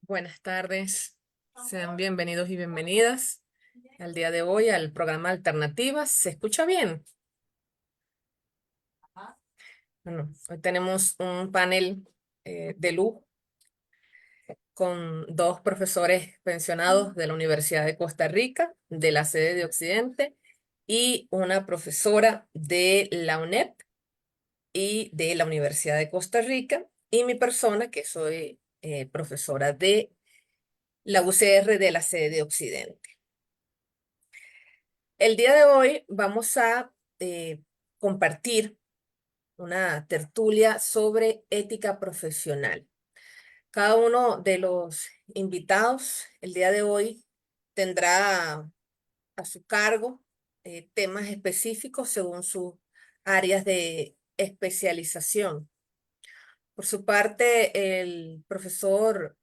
Buenas tardes, sean bienvenidos y bienvenidas al día de hoy al programa Alternativas. ¿Se escucha bien? Bueno, hoy tenemos un panel de lujo con dos profesores pensionados de la Universidad de Costa Rica, de la sede de Occidente, y una profesora de la UNED y de la Universidad de Costa Rica, y mi persona, que soy profesora de la UCR de la sede de Occidente. El día de hoy vamos a compartir una tertulia sobre ética profesional. Cada uno de los invitados el día de hoy tendrá a su cargo temas específicos según sus áreas de especialización. Por su parte, el profesor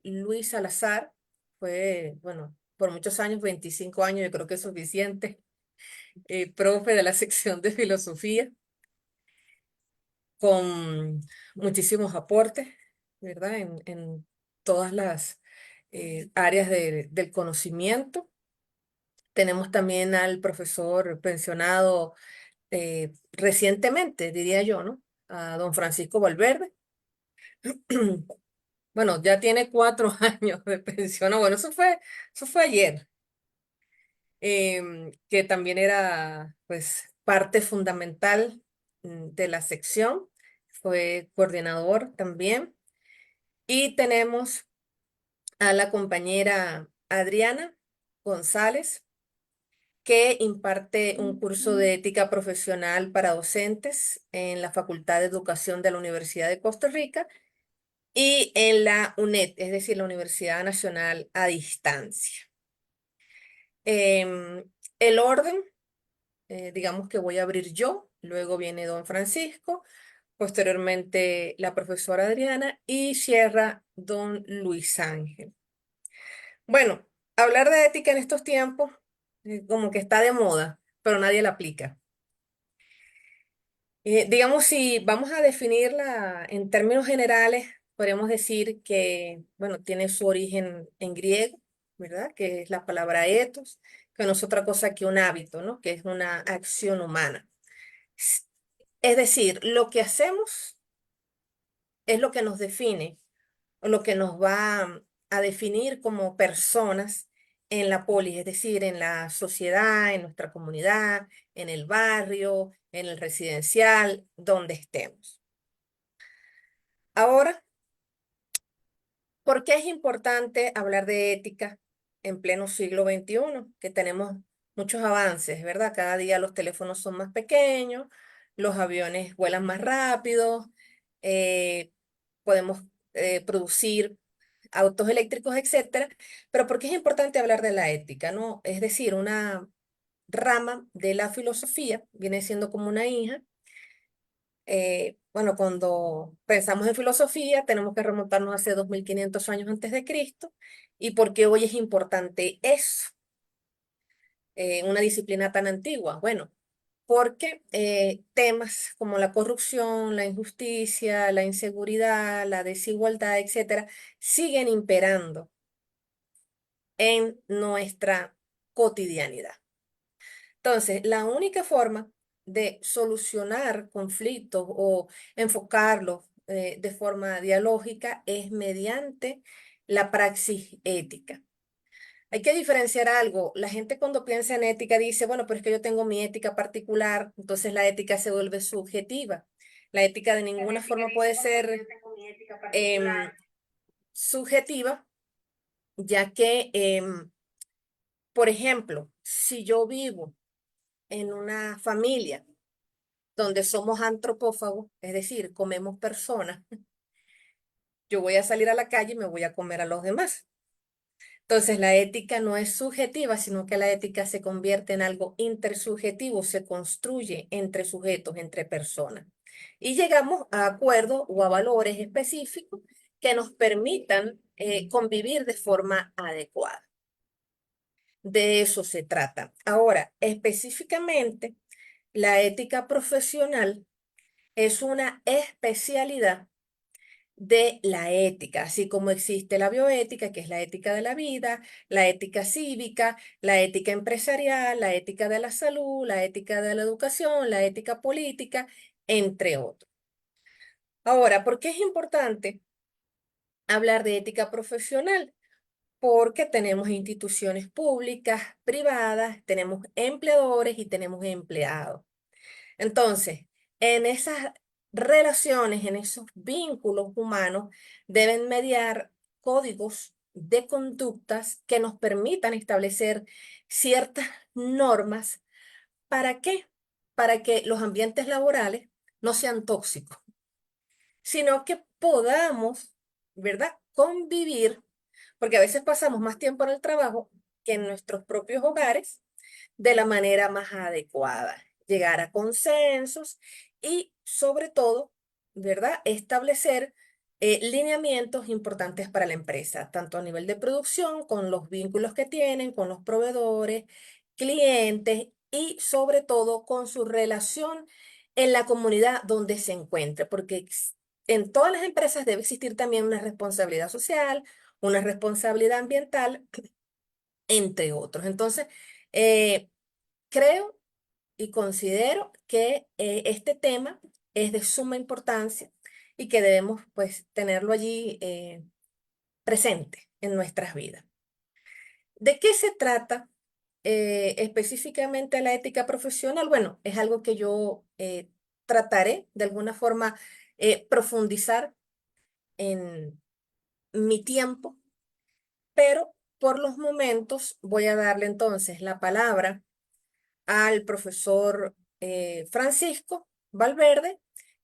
Luis Salazar fue, bueno, por muchos años, 25 años, yo creo que es suficiente, profe de la sección de filosofía, con muchísimos aportes, ¿verdad? En todas las áreas del conocimiento. Tenemos también al profesor pensionado recientemente, diría yo, ¿no? A don Francisco Valverde. Bueno, ya tiene 4 años de pensión. Bueno, eso fue ayer. Que también era pues parte fundamental de la sección, fue coordinador también. Y tenemos a la compañera Adriana González, que imparte un curso de ética profesional para docentes en la Facultad de Educación de la Universidad de Costa Rica y en la UNED, es decir, la Universidad Nacional a Distancia. El orden, digamos que voy a abrir yo, luego viene don Francisco, posteriormente la profesora Adriana y cierra don Luis Ángel. Bueno, hablar de ética en estos tiempos como que está de moda, pero nadie la aplica. Digamos, si vamos a definirla en términos generales, podríamos decir que, bueno, tiene su origen en griego, ¿verdad? Que es la palabra ethos, que no es otra cosa que un hábito, ¿no? Que es una acción humana. S- Es decir, lo que hacemos es lo que nos define o lo que nos va a definir como personas en la polis, es decir, en la sociedad, en nuestra comunidad, en el barrio, en el residencial, donde estemos. Ahora, ¿por qué es importante hablar de ética en pleno siglo XXI? Que tenemos muchos avances, ¿verdad? Cada día los teléfonos son más pequeños, los aviones vuelan más rápido, eh, podemos producir autos eléctricos, etcétera. Pero ¿por qué es importante hablar de la ética, no? Es decir, una rama de la filosofía viene siendo como una hija. Bueno, cuando pensamos en filosofía, tenemos que remontarnos hace 2500 años antes de Cristo. ¿Y por qué hoy es importante eso, una disciplina tan antigua? Bueno, porque temas como la corrupción, la injusticia, la inseguridad, la desigualdad, etcétera, siguen imperando en nuestra cotidianidad. Entonces, la única forma de solucionar conflictos o enfocarlos de forma dialógica es mediante la praxis ética. Hay que diferenciar algo. La gente cuando piensa en ética dice, bueno, pero es que yo tengo mi ética particular, entonces la ética se vuelve subjetiva. La ética de ninguna forma puede ser subjetiva, ya que, por ejemplo, si yo vivo en una familia donde somos antropófagos, es decir, comemos personas, yo voy a salir a la calle y me voy a comer a los demás. Entonces, la ética no es subjetiva, sino que la ética se convierte en algo intersubjetivo, se construye entre sujetos, entre personas. Y llegamos a acuerdos o a valores específicos que nos permitan convivir de forma adecuada. De eso se trata. Ahora, específicamente, la ética profesional es una especialidad de la ética, así como existe la bioética, que es la ética de la vida, la ética cívica, la ética empresarial, la ética de la salud, la ética de la educación, la ética política, entre otros. Ahora, ¿por qué es importante hablar de ética profesional? Porque tenemos instituciones públicas, privadas, tenemos empleadores y tenemos empleados. Entonces, en esas relaciones, en esos vínculos humanos, deben mediar códigos de conductas que nos permitan establecer ciertas normas. ¿Para qué? Para que los ambientes laborales no sean tóxicos, sino que podamos, ¿verdad?, convivir, porque a veces pasamos más tiempo en el trabajo que en nuestros propios hogares de la manera más adecuada, llegar a consensos y sobre todo, ¿verdad?, establecer lineamientos importantes para la empresa, tanto a nivel de producción, con los vínculos que tienen, con los proveedores, clientes y sobre todo con su relación en la comunidad donde se encuentre, porque en todas las empresas debe existir también una responsabilidad social, una responsabilidad ambiental, entre otros. Entonces, eh, creo y considero que este tema es de suma importancia y que debemos pues tenerlo allí presente en nuestras vidas. ¿De qué se trata específicamente la ética profesional? Bueno, es algo que yo trataré de alguna forma profundizar en mi tiempo, pero por los momentos voy a darle entonces la palabra al profesor Francisco Valverde,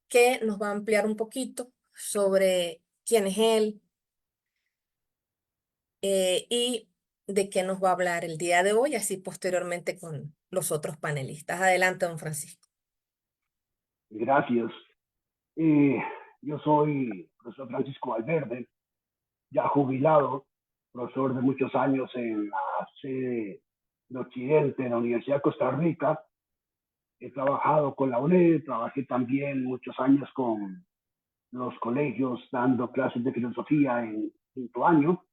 que nos va a ampliar un poquito sobre quién es él y de qué nos va a hablar el día de hoy, así posteriormente con los otros panelistas. Adelante, don Francisco. Gracias. Eh, yo soy profesor Francisco Valverde, ya jubilado, profesor de muchos años en la sede de Occidente, en la Universidad de Costa Rica. He trabajado con la UNED, trabajé también muchos años con los colegios dando clases de filosofía en quinto año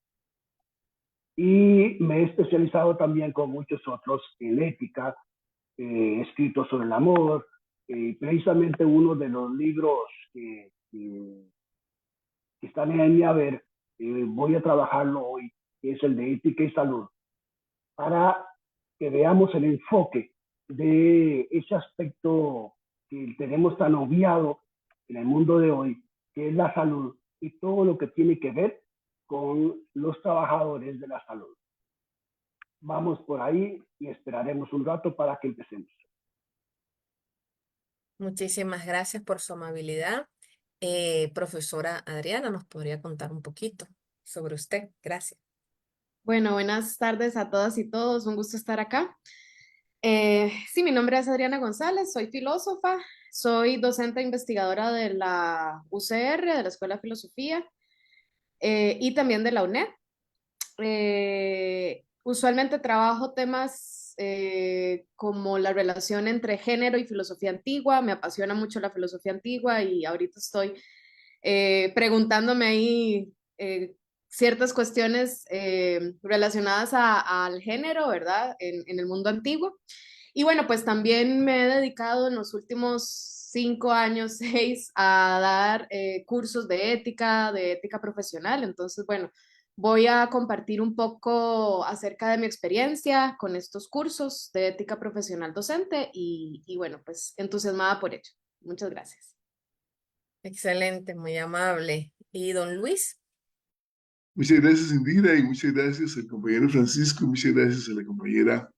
y me he especializado también con muchos otros en ética, escrito sobre el amor. Precisamente uno de los libros que están en mi haber, voy a trabajarlo hoy, que es el de ética y salud, para que veamos el enfoque de ese aspecto que tenemos tan obviado en el mundo de hoy, que es la salud y todo lo que tiene que ver con los trabajadores de la salud. Vamos por ahí y esperaremos un rato para que empecemos. Muchísimas gracias por su amabilidad. Profesora Adriana, ¿nos podría contar un poquito sobre usted? Gracias. Bueno, buenas tardes a todas y todos, un gusto estar acá. Sí, mi nombre es Adriana González, soy filósofa, soy docente e investigadora de la UCR, de la Escuela de Filosofía, y también de la UNED. Usualmente trabajo temas como la relación entre género y filosofía antigua, me apasiona mucho la filosofía antigua y ahorita estoy preguntándome ahí ciertas cuestiones relacionadas al género, ¿verdad? En el mundo antiguo. Y bueno, pues también me he dedicado en los últimos 5 años, 6, a dar cursos de ética profesional. Entonces, bueno, voy a compartir un poco acerca de mi experiencia con estos cursos de ética profesional docente y bueno, pues entusiasmada por ello. Muchas gracias. Excelente, muy amable. ¿Y don Luis? Muchas gracias, Indira, y muchas gracias al compañero Francisco, y muchas gracias a la compañera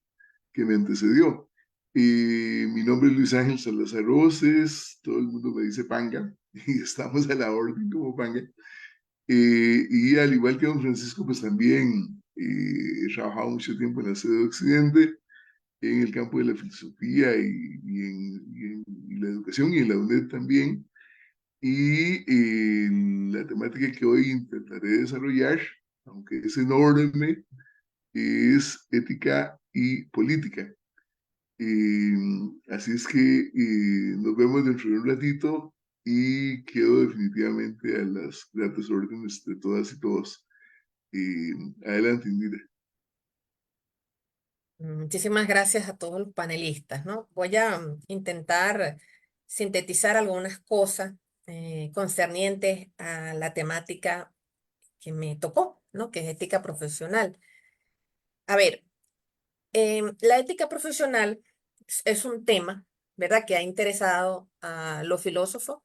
que me antecedió. Mi nombre es Luis Ángel Salazar Roces, todo el mundo me dice Panga, y estamos a la orden como Panga. Y al igual que don Francisco, pues también he trabajado mucho tiempo en la sede de Occidente, en el campo de la filosofía y la educación, y en la UNED también. Y la temática que hoy intentaré desarrollar, aunque es enorme, es ética y política. Así es que nos vemos dentro de un ratito y quedo definitivamente a las gratas órdenes de todas y todos. Adelante, Indira. Muchísimas gracias a todos los panelistas, ¿no? Voy a intentar sintetizar algunas cosas concernientes a la temática que me tocó, ¿no? Que es ética profesional. A ver, la ética profesional es un tema, ¿verdad? Que ha interesado a los filósofos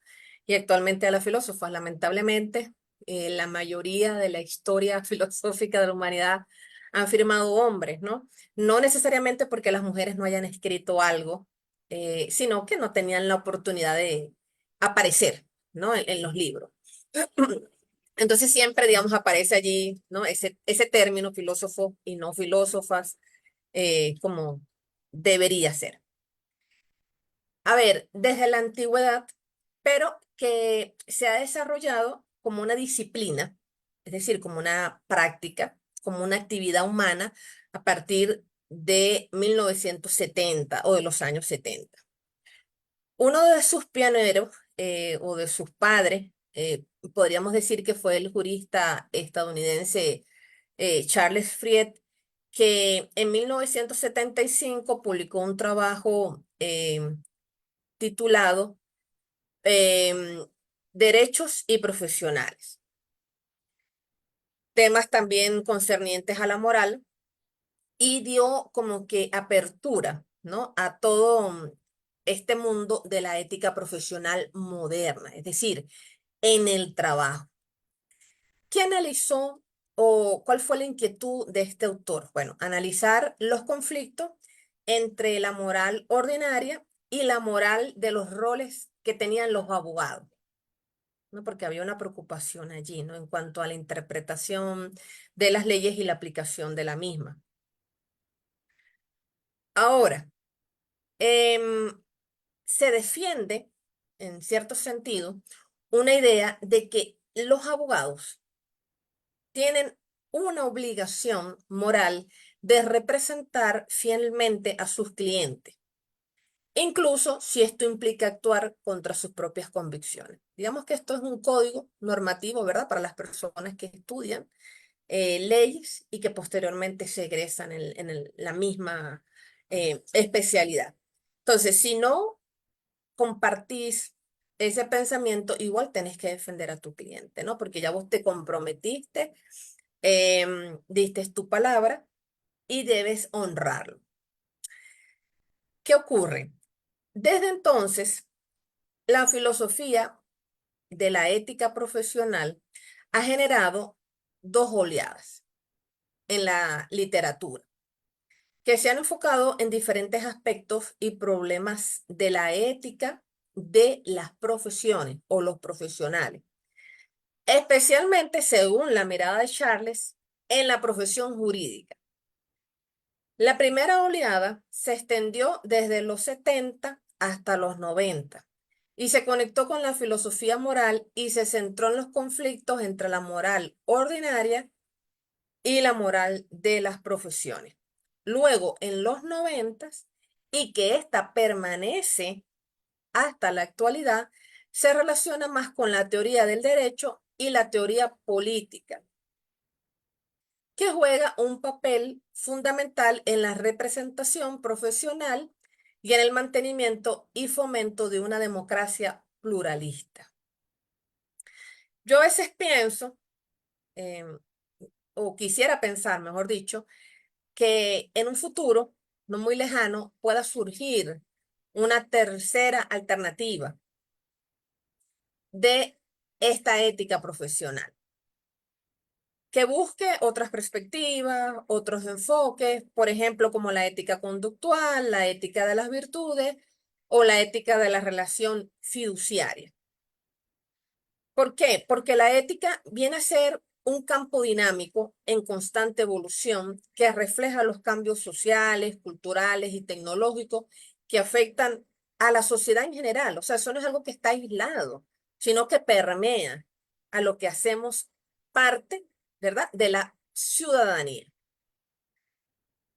y actualmente a las filósofas. Lamentablemente, la mayoría de la historia filosófica de la humanidad han firmado hombres, ¿no? No necesariamente porque las mujeres no hayan escrito algo, sino que no tenían la oportunidad de aparecer, ¿no? En los libros. Entonces siempre, digamos, aparece allí, ¿no? Ese término, filósofo y no filósofas, como debería ser. A ver, desde la antigüedad, pero que se ha desarrollado como una disciplina, es decir, como una práctica, como una actividad humana a partir de 1970 o de los años 70. Uno de sus pioneros o de sus padres, podríamos decir que fue el jurista estadounidense Charles Fried, que en 1975 publicó un trabajo titulado em, Derechos y Profesionales, temas también concernientes a la moral, y dio como que apertura, ¿no? A todo este mundo de la ética profesional moderna, es decir, en el trabajo. ¿Qué analizó o cuál fue la inquietud de este autor? Bueno, analizar los conflictos entre la moral ordinaria y la moral de los roles que tenían los abogados, ¿no? Porque había una preocupación allí, ¿no? En cuanto a la interpretación de las leyes y la aplicación de la misma. Ahora, em, se defiende, en cierto sentido, una idea de que los abogados tienen una obligación moral de representar fielmente a sus clientes, incluso si esto implica actuar contra sus propias convicciones. Digamos que esto es un código normativo, ¿verdad? Para las personas que estudian leyes y que posteriormente se egresan la misma especialidad. Entonces, si no compartís ese pensamiento, igual tenés que defender a tu cliente, ¿no? Porque ya vos te comprometiste, diste tu palabra y debes honrarlo. ¿Qué ocurre? Desde entonces, la filosofía de la ética profesional ha generado dos oleadas en la literatura, que se han enfocado en diferentes aspectos y problemas de la ética de las profesiones o los profesionales, especialmente según la mirada de Charles en la profesión jurídica. La primera oleada se extendió desde los 70 hasta los 90 y se conectó con la filosofía moral y se centró en los conflictos entre la moral ordinaria y la moral de las profesiones. Luego, en los 90, y que esta permanece hasta la actualidad, se relaciona más con la teoría del derecho y la teoría política, que juega un papel fundamental en la representación profesional y en el mantenimiento y fomento de una democracia pluralista. Yo a veces pienso, eh, o quisiera pensar, mejor dicho, que en un futuro no muy lejano pueda surgir una tercera alternativa de esta ética profesional, que busque otras perspectivas, otros enfoques, por ejemplo, como la ética conductual, la ética de las virtudes o la ética de la relación fiduciaria. ¿Por qué? Porque la ética viene a ser un campo dinámico en constante evolución que refleja los cambios sociales, culturales y tecnológicos que afectan a la sociedad en general. O sea, eso no es algo que está aislado, sino que permea a lo que hacemos parte, ¿verdad?, de la ciudadanía.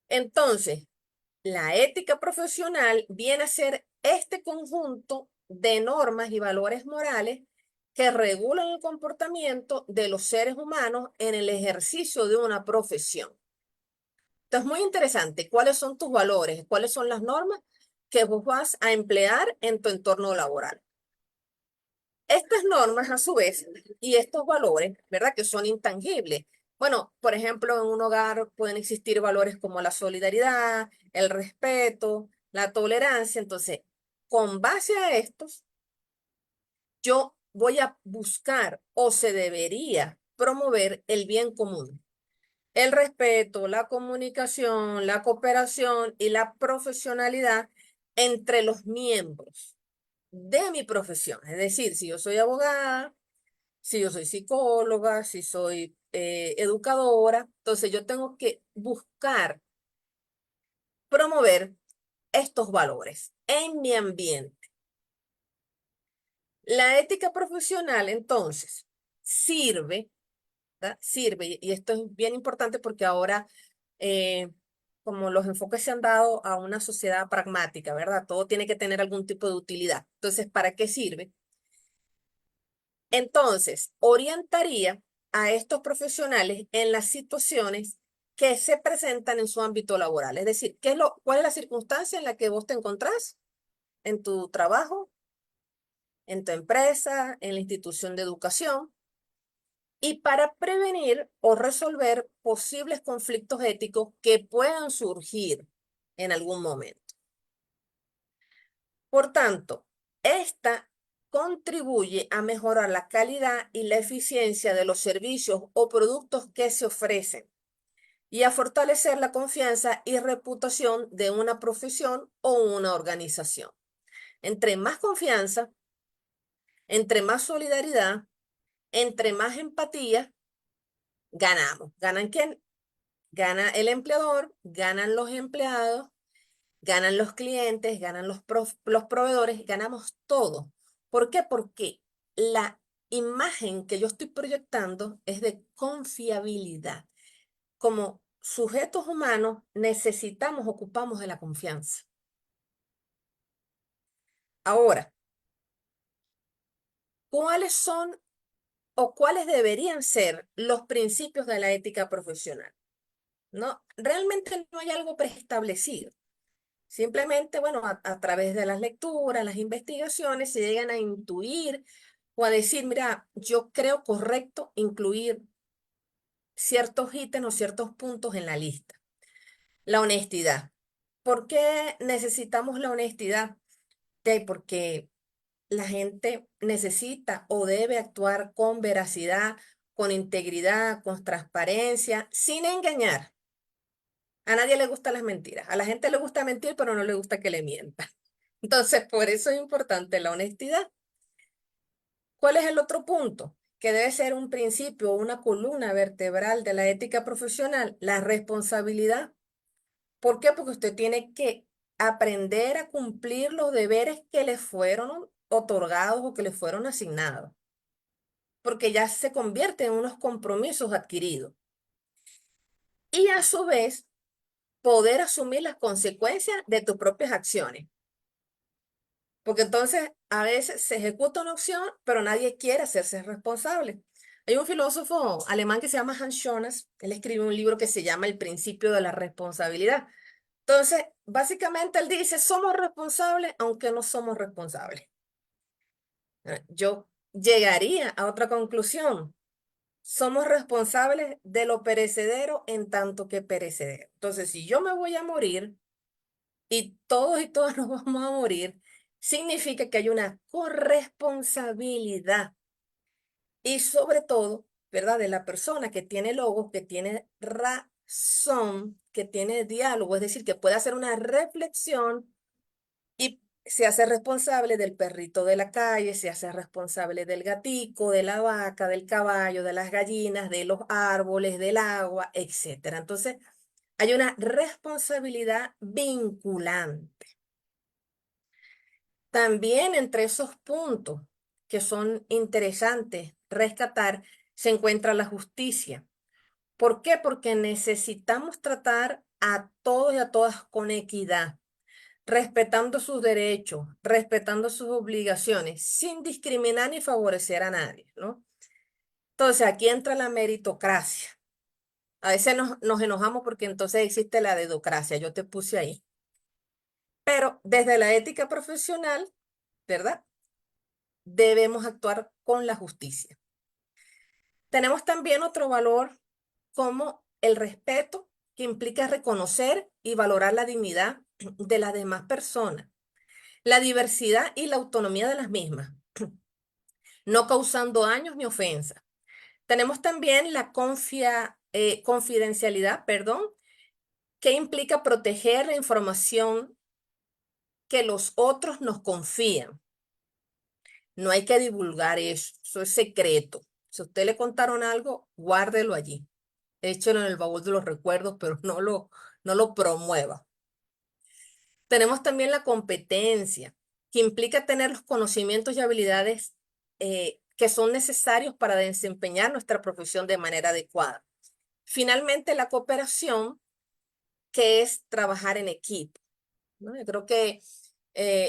Entonces, la ética profesional viene a ser este conjunto de normas y valores morales que regulan el comportamiento de los seres humanos en el ejercicio de una profesión. Entonces, muy interesante, ¿cuáles son tus valores? ¿Cuáles son las normas que vos vas a emplear en tu entorno laboral? Estas normas, a su vez, y estos valores, ¿verdad? Que son intangibles. Bueno, por ejemplo, en un hogar pueden existir valores como la solidaridad, el respeto, la tolerancia. Entonces, con base a estos, yo voy a buscar o se debería promover el bien común. El respeto, la comunicación, la cooperación y la profesionalidad entre los miembros de mi profesión. Es decir, si yo soy abogada, si yo soy psicóloga, si soy educadora, entonces yo tengo que buscar promover estos valores en mi ambiente. La ética profesional, entonces, sirve, ¿verdad? Sirve, y esto es bien importante porque ahora, como los enfoques se han dado a una sociedad pragmática, ¿verdad? Todo tiene que tener algún tipo de utilidad. Entonces, ¿para qué sirve? Entonces, orientaría a estos profesionales en las situaciones que se presentan en su ámbito laboral. Es decir, ¿cuál es la circunstancia en la que vos te encontrás en tu trabajo, en tu empresa, en la institución de educación? Y para prevenir o resolver posibles conflictos éticos que puedan surgir en algún momento. Por tanto, esta contribuye a mejorar la calidad y la eficiencia de los servicios o productos que se ofrecen y a fortalecer la confianza y reputación de una profesión o una organización. Entre más confianza, entre más solidaridad, entre más empatía, ganamos. ¿Ganan quién? Gana el empleador, ganan los empleados, ganan los clientes, ganan los proveedores, ganamos todo. ¿Por qué? Porque la imagen que yo estoy proyectando es de confiabilidad. Como sujetos humanos necesitamos, ocupamos de la confianza. Ahora, ¿cuáles son o cuáles deberían ser los principios de la ética profesional? No, realmente no hay algo preestablecido. Simplemente, bueno, a través de las lecturas, las investigaciones, se llegan a intuir o a decir, mira, yo creo correcto incluir ciertos ítems o ciertos puntos en la lista. La honestidad. ¿Por qué necesitamos la honestidad? Porque la gente necesita o debe actuar con veracidad, con integridad, con transparencia, sin engañar. A nadie le gustan las mentiras. A la gente le gusta mentir, pero no le gusta que le mientan. Entonces, por eso es importante la honestidad. ¿Cuál es el otro punto? Que debe ser un principio o una columna vertebral de la ética profesional, la responsabilidad. ¿Por qué? Porque usted tiene que aprender a cumplir los deberes que le fueron otorgados o que le fueron asignados, porque ya se convierte en unos compromisos adquiridos. Y a su vez, poder asumir las consecuencias de tus propias acciones. Porque entonces a veces se ejecuta una opción, pero nadie quiere hacerse responsable. Hay un filósofo alemán que se llama Hans Jonas, él escribe un libro que se llama El principio de la responsabilidad. Entonces, básicamente él dice, somos responsables aunque no somos responsables. Yo llegaría a otra conclusión. Somos responsables de lo perecedero en tanto que perecedero. Entonces, si yo me voy a morir, y todos y todas nos vamos a morir, significa que hay una corresponsabilidad y sobre todo, ¿verdad? De la persona que tiene logos, que tiene razón, que tiene diálogo, es decir, que puede hacer una reflexión y se hace responsable del perrito de la calle, se hace responsable del gatico, de la vaca, del caballo, de las gallinas, de los árboles, del agua, etcétera. Entonces, hay una responsabilidad vinculante. También entre esos puntos que son interesantes rescatar se encuentra la justicia. ¿Por qué? Porque necesitamos tratar a todos y a todas con equidad. respetando sus derechos, respetando sus obligaciones, sin discriminar ni favorecer a nadie, ¿no? Entonces aquí entra la meritocracia. A veces nos enojamos porque entonces existe la dedocracia, yo te puse ahí. Pero desde la ética profesional, ¿verdad? Debemos actuar con la justicia. Tenemos también otro valor como el respeto, que implica reconocer y valorar la dignidad de las demás personas, la diversidad y la autonomía de las mismas, no causando daños ni ofensas. Tenemos también la confidencialidad, perdón, que implica proteger la información que los otros nos confían. No hay que divulgar eso es secreto. Si a usted le contaron algo, guárdelo allí. Échelo en el baúl de los recuerdos, pero no lo promueva. Tenemos también la competencia, que implica tener los conocimientos y habilidades que son necesarios para desempeñar nuestra profesión de manera adecuada. Finalmente, la cooperación, que es trabajar en equipo, ¿no? Yo creo que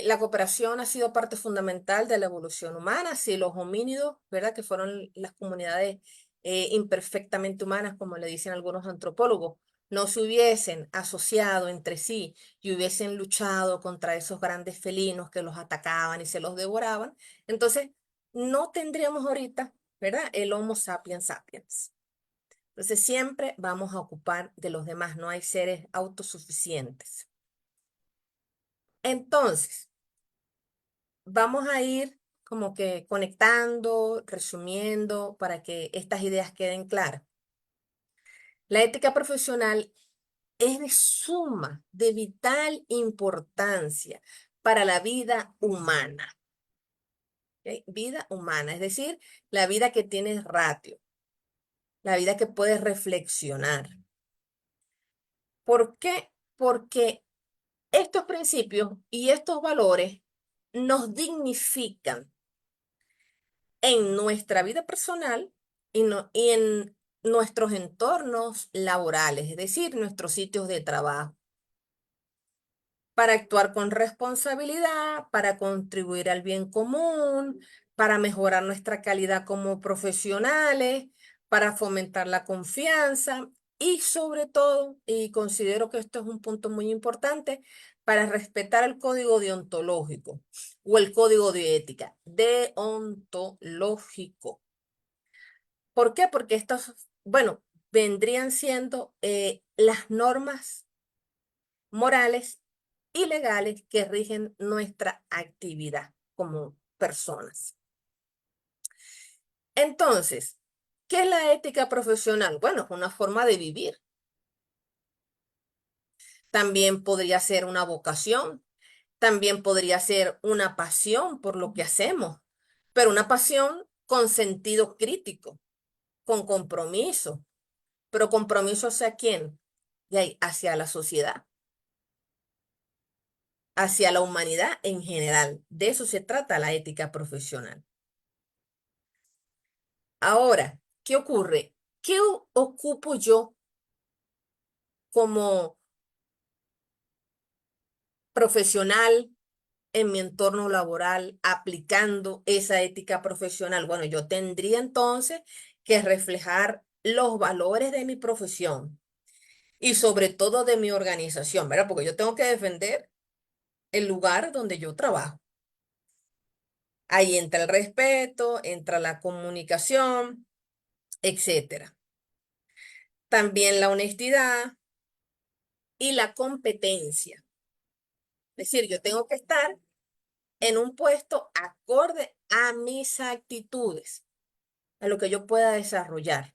la cooperación ha sido parte fundamental de la evolución humana. Si los homínidos, ¿verdad? Que fueron las comunidades imperfectamente humanas, como le dicen algunos antropólogos, no se hubiesen asociado entre sí y hubiesen luchado contra esos grandes felinos que los atacaban y se los devoraban, entonces no tendríamos ahorita, ¿verdad? El Homo sapiens sapiens. Entonces siempre vamos a ocupar de los demás, no hay seres autosuficientes. Entonces, vamos a ir como que conectando, resumiendo para que estas ideas queden claras. La ética profesional es de suma, de vital importancia para la vida humana. ¿Ok? Vida humana, es decir, la vida que tiene ratio, la vida que puede reflexionar. ¿Por qué? Porque estos principios y estos valores nos dignifican en nuestra vida personal y en nuestros entornos laborales, es decir, nuestros sitios de trabajo, para actuar con responsabilidad, para contribuir al bien común, para mejorar nuestra calidad como profesionales, para fomentar la confianza y sobre todo, y considero que esto es un punto muy importante, para respetar el código deontológico o el código de ética, deontológico. ¿Por qué? Porque estos, bueno, vendrían siendo las normas morales y legales que rigen nuestra actividad como personas. Entonces, ¿qué es la ética profesional? Bueno, es una forma de vivir. También podría ser una vocación, también podría ser una pasión por lo que hacemos, pero una pasión con sentido crítico, con compromiso, pero compromiso hacia quién? Y ahí, hacia la sociedad, hacia la humanidad en general. De eso se trata la ética profesional. Ahora, ¿qué ocurre? ¿Qué ocupo yo como profesional en mi entorno laboral aplicando esa ética profesional? Bueno, yo tendría entonces que reflejar los valores de mi profesión y sobre todo de mi organización, ¿verdad? Porque yo tengo que defender el lugar donde yo trabajo. Ahí entra el respeto, entra la comunicación, etcétera. También la honestidad y la competencia. Es decir, yo tengo que estar en un puesto acorde a mis actitudes, a lo que yo pueda desarrollar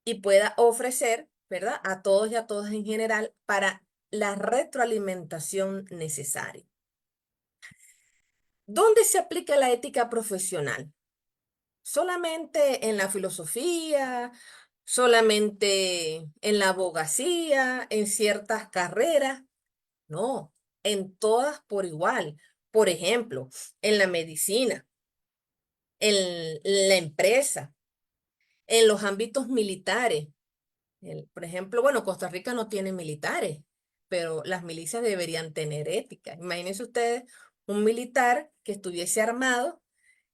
y pueda ofrecer, ¿verdad? A todos y a todas en general para la retroalimentación necesaria. ¿Dónde se aplica la ética profesional? ¿Solamente en la filosofía? ¿Solamente en la abogacía? ¿En ciertas carreras? No, en todas por igual. Por ejemplo, en la medicina, en la empresa, en los ámbitos militares. Por ejemplo, bueno, Costa Rica no tiene militares, pero las milicias deberían tener ética. Imagínense ustedes un militar que estuviese armado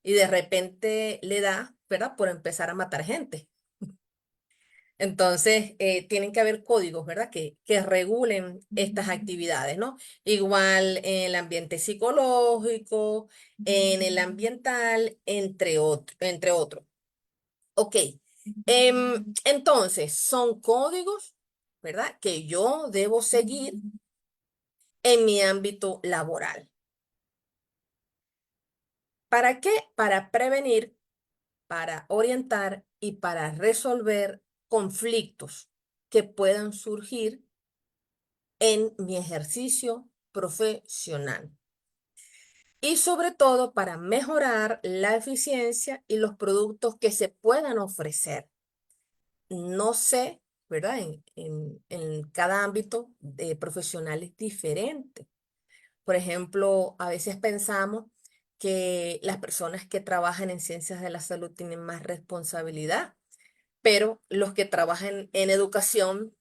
y de repente le da, ¿verdad?, por empezar a matar gente. Entonces, tienen que haber códigos, ¿verdad?, que regulen estas actividades, ¿no? Igual en el ambiente psicológico, en el ambiental, entre otros. Ok. Entonces, son códigos, ¿verdad?, que yo debo seguir en mi ámbito laboral. ¿Para qué? Para prevenir, para orientar y para resolver conflictos que puedan surgir en mi ejercicio profesional. Y sobre todo para mejorar la eficiencia y los productos que se puedan ofrecer. No sé, ¿verdad? En cada ámbito profesional es diferente. Por ejemplo, a veces pensamos que las personas que trabajan en ciencias de la salud tienen más responsabilidad, pero los que trabajan en educación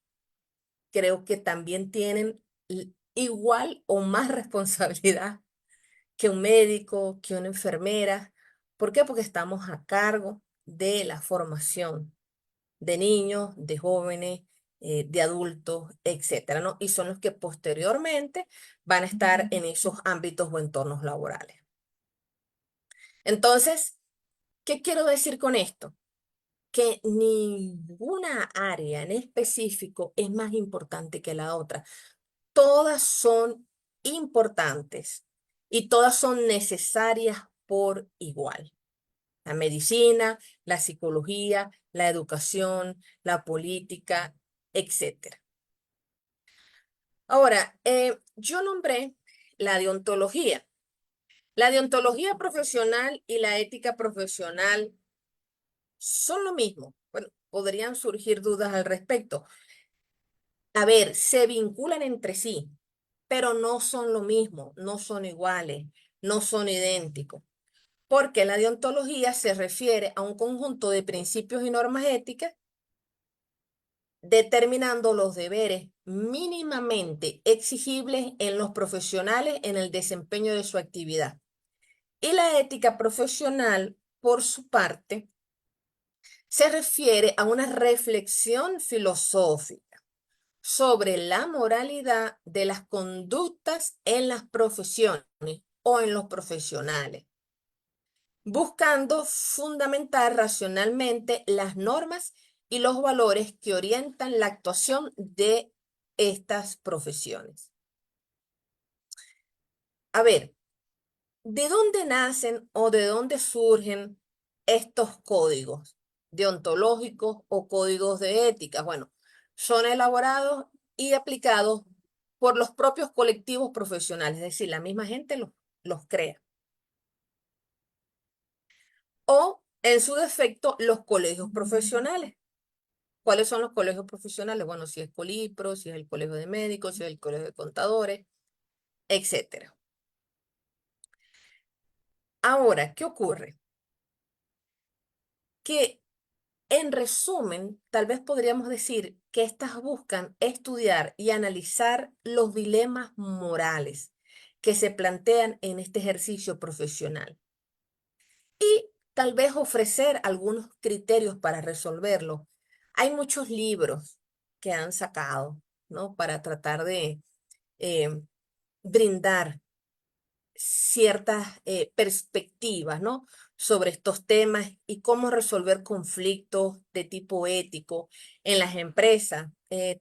creo que también tienen igual o más responsabilidad que un médico, que una enfermera. ¿Por qué? Porque estamos a cargo de la formación de niños, de jóvenes, de adultos, etcétera, ¿no? Y son los que posteriormente van a estar en esos ámbitos o entornos laborales. Entonces, ¿qué quiero decir con esto? Que ninguna área en específico es más importante que la otra. Todas son importantes y todas son necesarias por igual. La medicina, la psicología, la educación, la política, etcétera. Ahora, yo nombré la deontología. La deontología profesional y la ética profesional son lo mismo. Bueno, podrían surgir dudas al respecto. A ver, se vinculan entre sí, pero no son lo mismo, no son iguales, no son idénticos. Porque la deontología se refiere a un conjunto de principios y normas éticas determinando los deberes mínimamente exigibles en los profesionales en el desempeño de su actividad. Y la ética profesional, por su parte, se refiere a una reflexión filosófica sobre la moralidad de las conductas en las profesiones o en los profesionales, buscando fundamentar racionalmente las normas y los valores que orientan la actuación de estas profesiones. A ver, ¿de dónde nacen o de dónde surgen estos códigos deontológicos o códigos de ética? Bueno, son elaborados y aplicados por los propios colectivos profesionales, es decir, la misma gente los crea. O, en su defecto, los colegios profesionales. ¿Cuáles son los colegios profesionales? Bueno, si es Colipro, si es el colegio de médicos, si es el colegio de contadores, etcétera. Ahora, ¿qué ocurre? Que en resumen, tal vez podríamos decir que estas buscan estudiar y analizar los dilemas morales que se plantean en este ejercicio profesional y tal vez ofrecer algunos criterios para resolverlo. Hay muchos libros que han sacado, ¿no?, para tratar de eh, brindar ciertas perspectivas, ¿no?, sobre estos temas y cómo resolver conflictos de tipo ético en las empresas.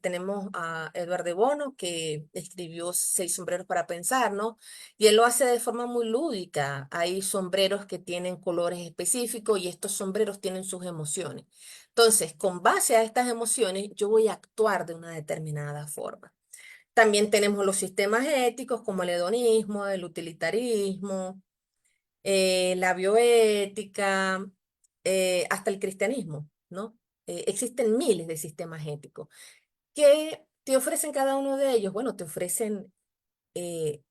Tenemos a Eduardo Bono, que escribió Seis sombreros para pensar, ¿no? Y él lo hace de forma muy lúdica. Hay sombreros que tienen colores específicos y estos sombreros tienen sus emociones. Entonces, con base a estas emociones, yo voy a actuar de una determinada forma. También tenemos los sistemas éticos como el hedonismo, el utilitarismo, la bioética, hasta el cristianismo, ¿no? Existen miles de sistemas éticos. ¿Qué te ofrecen cada uno de ellos? Bueno, te ofrecen eh,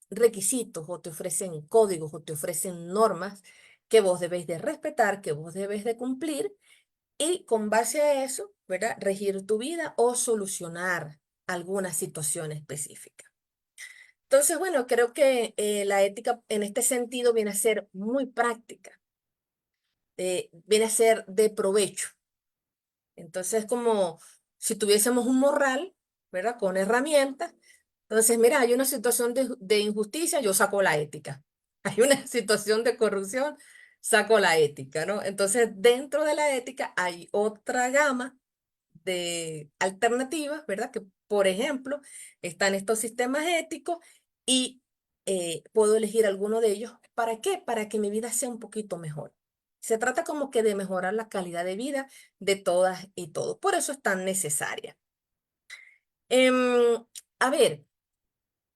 requisitos o te ofrecen códigos o te ofrecen normas que vos debéis de respetar, que vos debéis de cumplir y con base a eso, ¿verdad?, regir tu vida o solucionar alguna situación específica. Entonces, bueno, creo que la ética en este sentido viene a ser muy práctica, viene a ser de provecho. Entonces, como si tuviésemos un morral, ¿verdad? Con herramientas. Entonces, mira, hay una situación de injusticia, yo saco la ética. Hay una situación de corrupción, saco la ética, ¿no? Entonces, dentro de la ética hay otra gama de alternativas, ¿verdad? Que, por ejemplo, están estos sistemas éticos y puedo elegir alguno de ellos. ¿Para qué? Para que mi vida sea un poquito mejor. Se trata como que de mejorar la calidad de vida de todas y todos. Por eso es tan necesaria. A ver,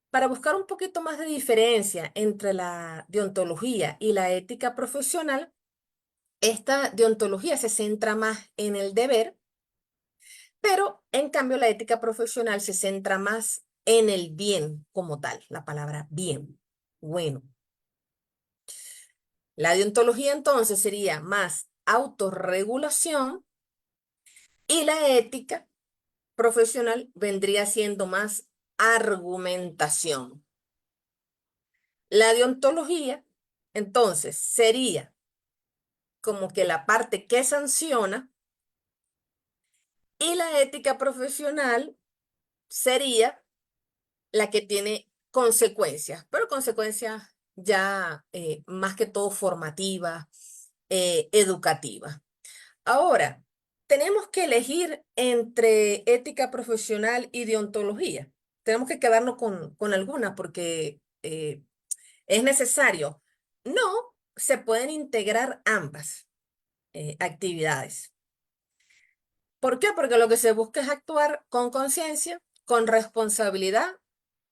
para buscar un poquito más de diferencia entre la deontología y la ética profesional, esta deontología se centra más en el deber, pero en cambio la ética profesional se centra más en el bien como tal, la palabra bien, bueno. La deontología entonces sería más autorregulación y la ética profesional vendría siendo más argumentación. La deontología entonces sería como que la parte que sanciona y la ética profesional sería la que tiene consecuencias, pero consecuencias ya más que todo formativas, educativas. Ahora, tenemos que elegir entre ética profesional y deontología. Tenemos que quedarnos con alguna porque es necesario. No, se pueden integrar ambas actividades. ¿Por qué? Porque lo que se busca es actuar con conciencia, con responsabilidad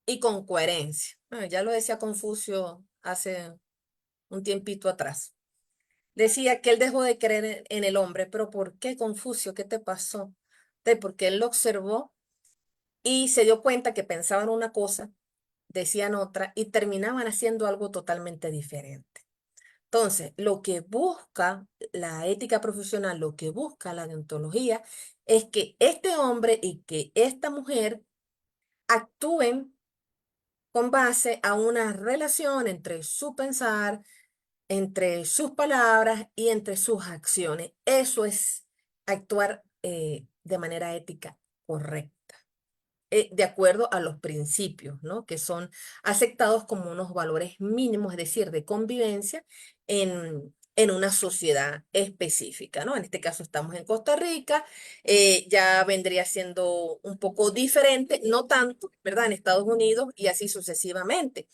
y con coherencia. Bueno, ya lo decía Confucio hace un tiempito atrás. Decía que él dejó de creer en el hombre, pero ¿por qué, Confucio? ¿Qué te pasó? Porque él lo observó y se dio cuenta que pensaban una cosa, decían otra y terminaban haciendo algo totalmente diferente. Entonces, lo que busca la ética profesional, lo que busca la deontología, es que este hombre y que esta mujer actúen con base a una relación entre su pensar, entre sus palabras y entre sus acciones. Eso es actuar de manera ética correcta, de acuerdo a los principios, ¿no? Que son aceptados como unos valores mínimos, es decir, de convivencia en una sociedad específica, ¿no? En este caso estamos en Costa Rica, ya vendría siendo un poco diferente, no tanto, ¿verdad? En Estados Unidos y así sucesivamente.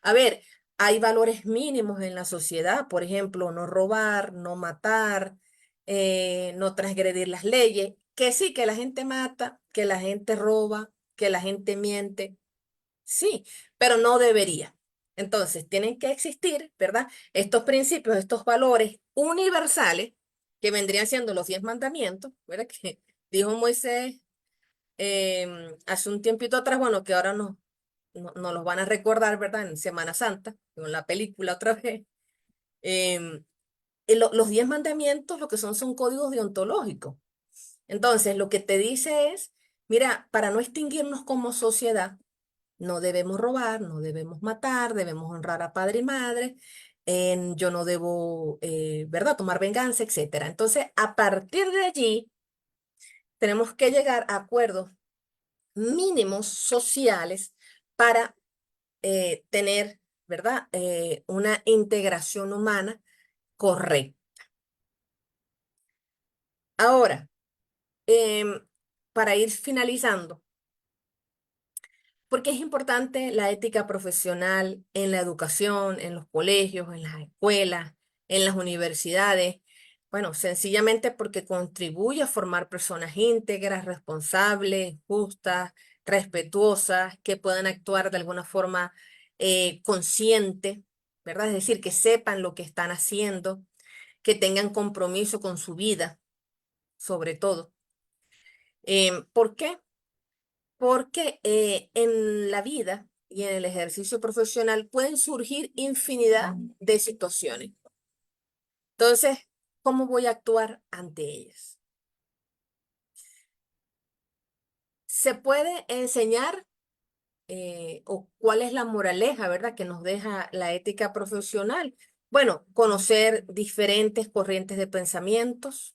A ver, hay valores mínimos en la sociedad, por ejemplo, no robar, no matar, no transgredir las leyes, que sí, que la gente mata, que la gente roba, que la gente miente, sí, pero no debería. Entonces, tienen que existir, ¿verdad? Estos principios, estos valores universales que vendrían siendo los 10 mandamientos, ¿verdad? Que dijo Moisés hace un tiempito atrás, bueno, que ahora nos los van a recordar, ¿verdad? En Semana Santa, en la película otra vez. Em, los 10 mandamientos lo que son códigos deontológicos. Entonces, lo que te dice es, mira, para no extinguirnos como sociedad, no debemos robar, no debemos matar, debemos honrar a padre y madre, yo no debo, ¿verdad?, tomar venganza, etcétera. Entonces, a partir de allí, tenemos que llegar a acuerdos mínimos sociales para tener, ¿verdad?, una integración humana correcta. Ahora, em, para ir finalizando, ¿por qué es importante la ética profesional en la educación, en los colegios, en las escuelas, en las universidades? Bueno, sencillamente porque contribuye a formar personas íntegras, responsables, justas, respetuosas, que puedan actuar de alguna forma consciente, ¿verdad? Es decir, que sepan lo que están haciendo, que tengan compromiso con su vida, sobre todo. ¿Por qué? Porque en la vida y en el ejercicio profesional pueden surgir infinidad de situaciones. Entonces, ¿cómo voy a actuar ante ellas? se puede enseñar o cuál es la moraleja, ¿verdad?, que nos deja la ética profesional. Bueno, conocer diferentes corrientes de pensamientos,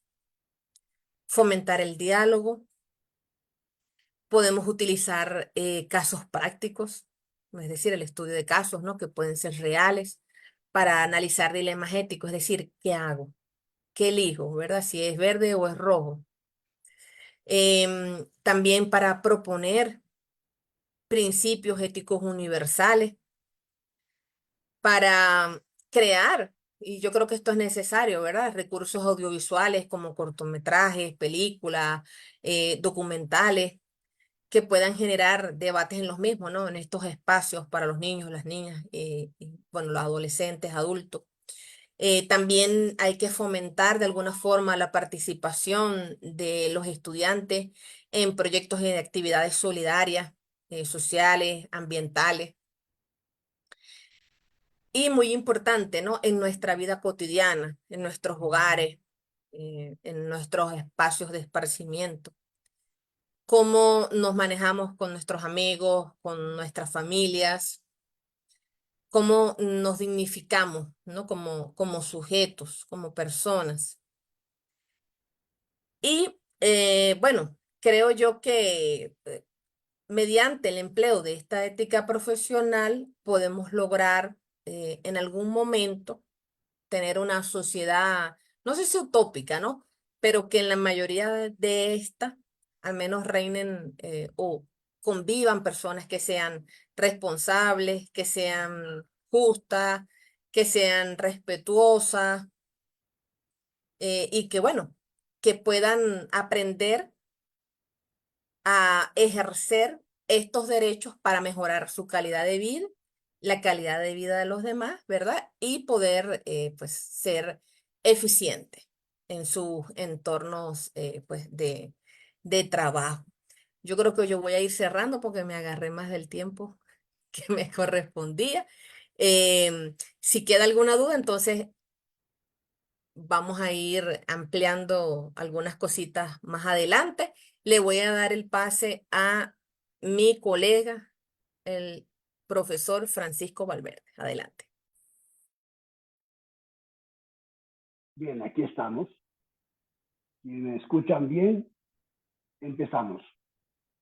fomentar el diálogo, podemos utilizar casos prácticos, es decir, el estudio de casos, ¿no?, que pueden ser reales para analizar dilemas éticos, es decir, ¿qué hago? ¿Qué elijo? ¿Verdad? Si es verde o es rojo. También para proponer principios éticos universales, para crear, y yo creo que esto es necesario, ¿verdad? Recursos audiovisuales como cortometrajes, películas, documentales, que puedan generar debates en los mismos, ¿no? En estos espacios para los niños, las niñas, y, bueno, los adolescentes, adultos. También hay que fomentar de alguna forma la participación de los estudiantes en proyectos y de actividades solidarias, sociales, ambientales. Y muy importante, ¿no? En nuestra vida cotidiana, en nuestros hogares, en nuestros espacios de esparcimiento. Cómo nos manejamos con nuestros amigos, con nuestras familias, cómo nos dignificamos, ¿no? Como sujetos, como personas. Y bueno, creo yo que mediante el empleo de esta ética profesional podemos lograr en algún momento tener una sociedad, no sé si utópica, ¿no? Pero que en la mayoría de estas al menos reinen o convivan personas que sean responsables, que sean justas, que sean respetuosas, y que, bueno, que puedan aprender a ejercer estos derechos para mejorar su calidad de vida, la calidad de vida de los demás, ¿verdad? Y poder, pues, ser eficiente en sus entornos, pues, de trabajo. Yo creo que yo voy a ir cerrando porque me agarré más del tiempo que me correspondía. Si queda alguna duda, entonces vamos a ir ampliando algunas cositas más adelante. Le voy a dar el pase a mi colega, el profesor Francisco Valverde. Adelante. Bien, aquí estamos. Si me escuchan bien, empezamos.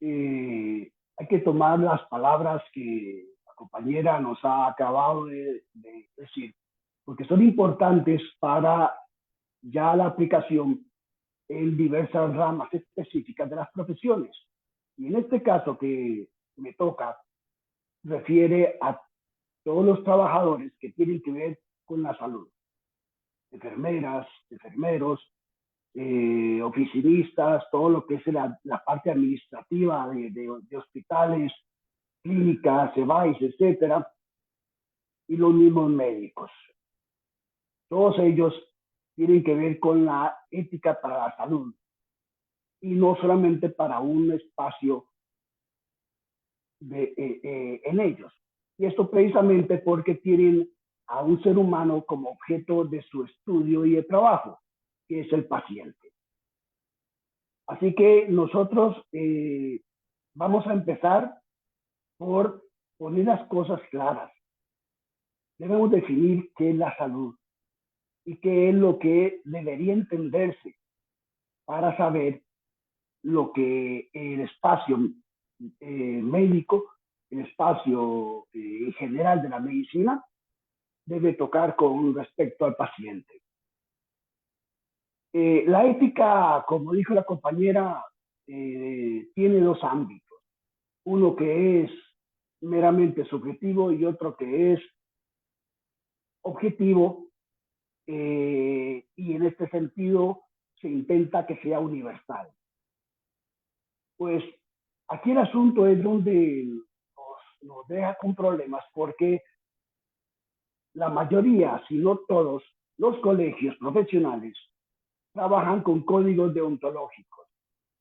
Hay que tomar las palabras que la compañera nos ha acabado de decir, porque son importantes para ya la aplicación en diversas ramas específicas de las profesiones. Y en este caso que me toca, refiere a todos los trabajadores que tienen que ver con la salud. Enfermeras, enfermeros, oficinistas, todo lo que es la parte administrativa de hospitales, clínicas, EBAIS, etcétera, y los mismos médicos. Todos ellos tienen que ver con la ética para la salud y no solamente para un espacio en ellos. Y esto precisamente porque tienen a un ser humano como objeto de su estudio y de trabajo, que es el paciente. Así que nosotros vamos a empezar por poner las cosas claras. Debemos definir qué es la salud y qué es lo que debería entenderse para saber lo que el espacio médico, el espacio en general de la medicina, debe tocar con respecto al paciente. La ética, como dijo la compañera, tiene dos ámbitos. Uno que es meramente subjetivo y otro que es objetivo, y en este sentido se intenta que sea universal. Pues aquí el asunto es donde nos deja con problemas, porque la mayoría, si no todos, los colegios profesionales trabajan con códigos deontológicos,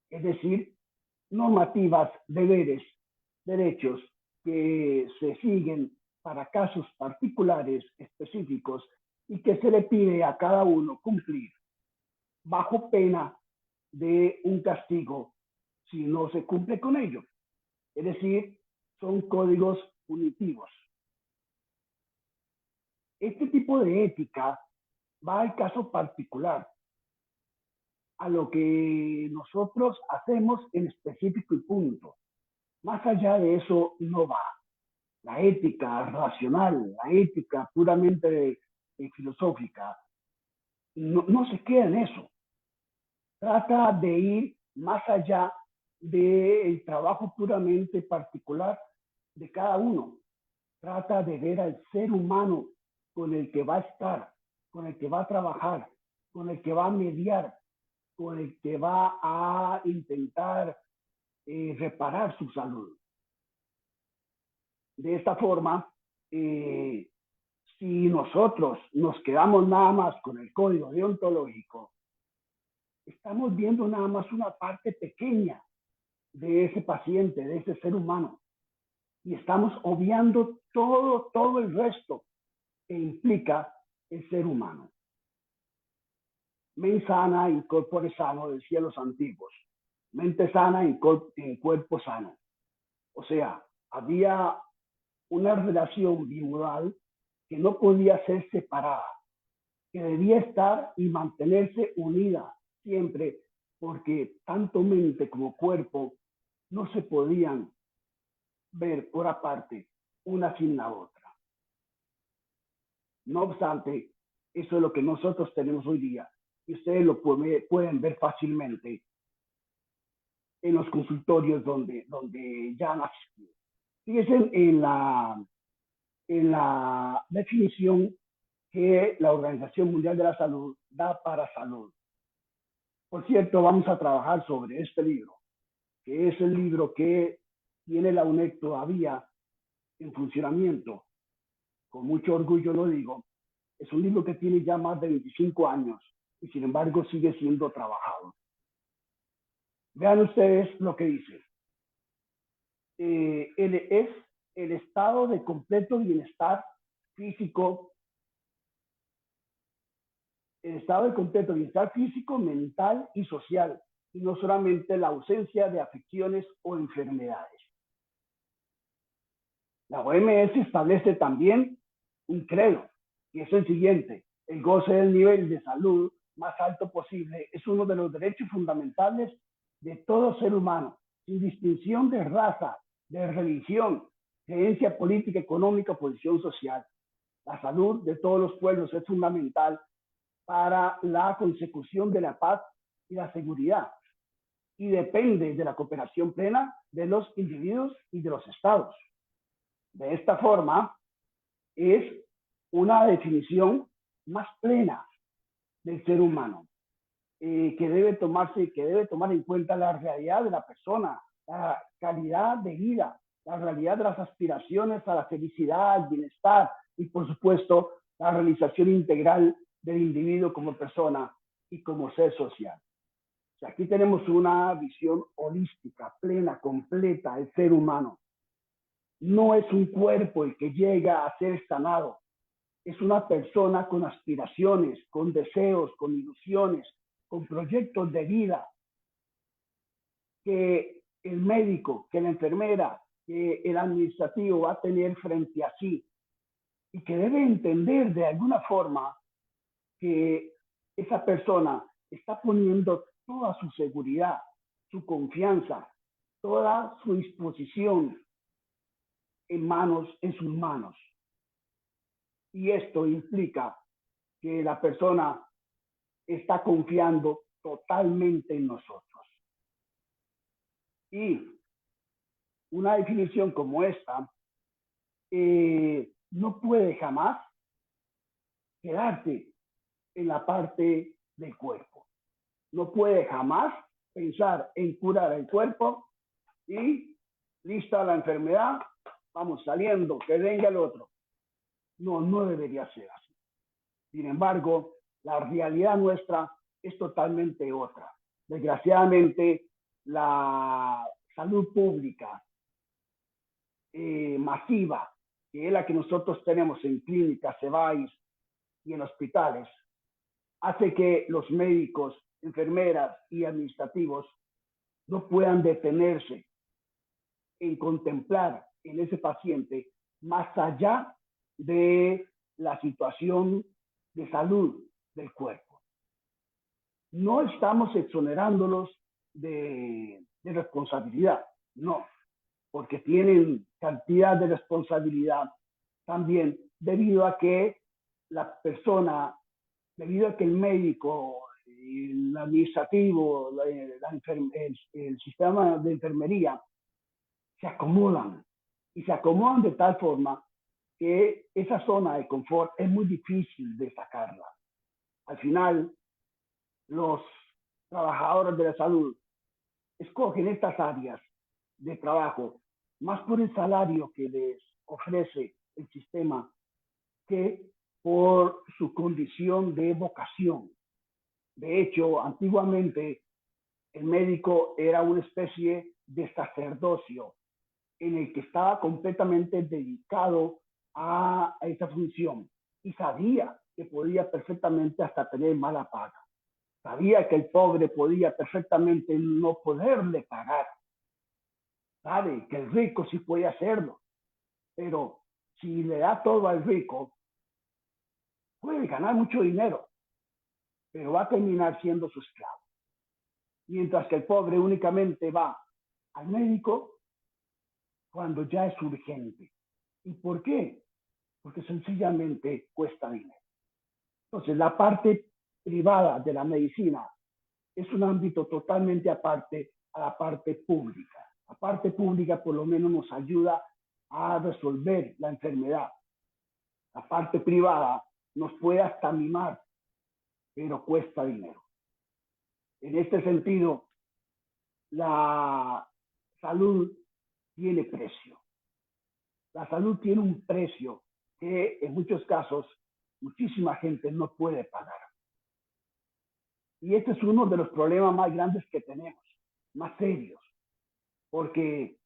es decir, normativas, deberes, derechos que se siguen para casos particulares específicos y que se le pide a cada uno cumplir bajo pena de un castigo si no se cumple con ello. Es decir, son códigos punitivos. Este tipo de ética va al caso particular, a lo que nosotros hacemos en específico y punto. Más allá de eso no va. La ética racional, la ética puramente filosófica, no se queda en eso. Trata de ir más allá del trabajo puramente particular de cada uno. Trata de ver al ser humano con el que va a estar, con el que va a trabajar, con el que va a mediar, con el que va a intentar reparar su salud. De esta forma, si nosotros nos quedamos nada más con el código deontológico, estamos viendo nada más una parte pequeña de ese paciente, de ese ser humano, y estamos obviando todo el resto que implica el ser humano. Mens sana in corpore sano, decían los antiguos. Mente sana en cuerpo sano. O sea, había una relación bimodal que no podía ser separada, que debía estar y mantenerse unida siempre, porque tanto mente como cuerpo no se podían ver por aparte una sin la otra. No obstante, eso es lo que nosotros tenemos hoy día y ustedes lo pueden ver fácilmente en los consultorios donde ya han asistido. Fíjense en la definición que la Organización Mundial de la Salud da para salud. Por cierto, vamos a trabajar sobre este libro, que es el libro que tiene la UNED todavía en funcionamiento. Con mucho orgullo lo digo. Es un libro que tiene ya más de 25 años y sin embargo sigue siendo trabajado. Vean ustedes lo que dice. Es el estado de completo bienestar físico, el estado de completo bienestar físico, mental y social, y no solamente la ausencia de afecciones o enfermedades. La OMS establece también un credo, que es el siguiente: el goce del nivel de salud más alto posible es uno de los derechos fundamentales de todo ser humano, sin distinción de raza, de religión, creencia política, económica o posición social. La salud de todos los pueblos es fundamental para la consecución de la paz y la seguridad y depende de la cooperación plena de los individuos y de los estados. De esta forma, es una definición más plena del ser humano, que debe tomar en cuenta la realidad de la persona, la calidad de vida, la realidad de las aspiraciones a la felicidad, al bienestar y, por supuesto, la realización integral del individuo como persona y como ser social. O sea, aquí tenemos una visión holística, plena, completa del ser humano. No es un cuerpo el que llega a ser sanado, es una persona con aspiraciones, con deseos, con ilusiones, con proyectos de vida, que el médico, que la enfermera, que el administrativo va a tener frente a sí y que debe entender de alguna forma que esa persona está poniendo toda su seguridad, su confianza, toda su disposición en sus manos. Y esto implica que la persona está confiando totalmente en nosotros. Y una definición como esta no puede jamás quedarse en la parte del cuerpo. No puede jamás pensar en curar el cuerpo y lista la enfermedad, vamos saliendo, que venga el otro. No debería ser así. Sin embargo, la realidad nuestra es totalmente otra. Desgraciadamente, la salud pública masiva, que es la que nosotros tenemos en clínicas, CEBAIS y en hospitales, hace que los médicos, enfermeras y administrativos no puedan detenerse en contemplar en ese paciente más allá de la situación de salud del cuerpo. No estamos exonerándolos de responsabilidad, no, porque tienen cantidad de responsabilidad también debido a que la persona, debido a que el médico, el administrativo, el sistema de enfermería se acomodan y se acomodan de tal forma que esa zona de confort es muy difícil de sacarla. Al final, los trabajadores de la salud escogen estas áreas de trabajo más por el salario que les ofrece el sistema que por su condición de vocación. De hecho, antiguamente el médico era una especie de sacerdocio en el que estaba completamente dedicado a esa función y sabía que podía perfectamente hasta tener mala paga. Sabía que el pobre podía perfectamente no poderle pagar. Sabe que el rico sí puede hacerlo, pero si le da todo al rico, puede ganar mucho dinero, pero va a terminar siendo su esclavo. Mientras que el pobre únicamente va al médico cuando ya es urgente. ¿Y por qué? Porque sencillamente cuesta dinero. Entonces, la parte privada de la medicina es un ámbito totalmente aparte a la parte pública. La parte pública por lo menos nos ayuda a resolver la enfermedad. La parte privada nos puede hasta mimar, pero cuesta dinero. En este sentido, la salud tiene precio. La salud tiene un precio que en muchos casos muchísima gente no puede pagar. Y este es uno de los problemas más grandes que tenemos, más serios, porque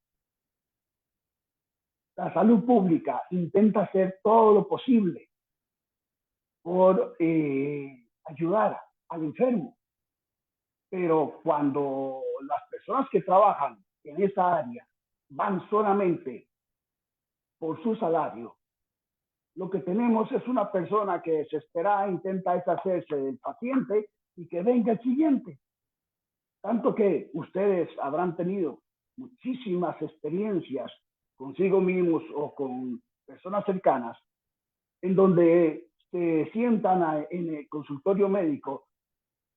la salud pública intenta hacer todo lo posible por ayudar al enfermo, pero cuando las personas que trabajan en esa área van solamente por su salario, lo que tenemos es una persona que desesperada intenta deshacerse del paciente y que venga el siguiente. Tanto que ustedes habrán tenido muchísimas experiencias consigo mismos o con personas cercanas en donde se sientan en el consultorio médico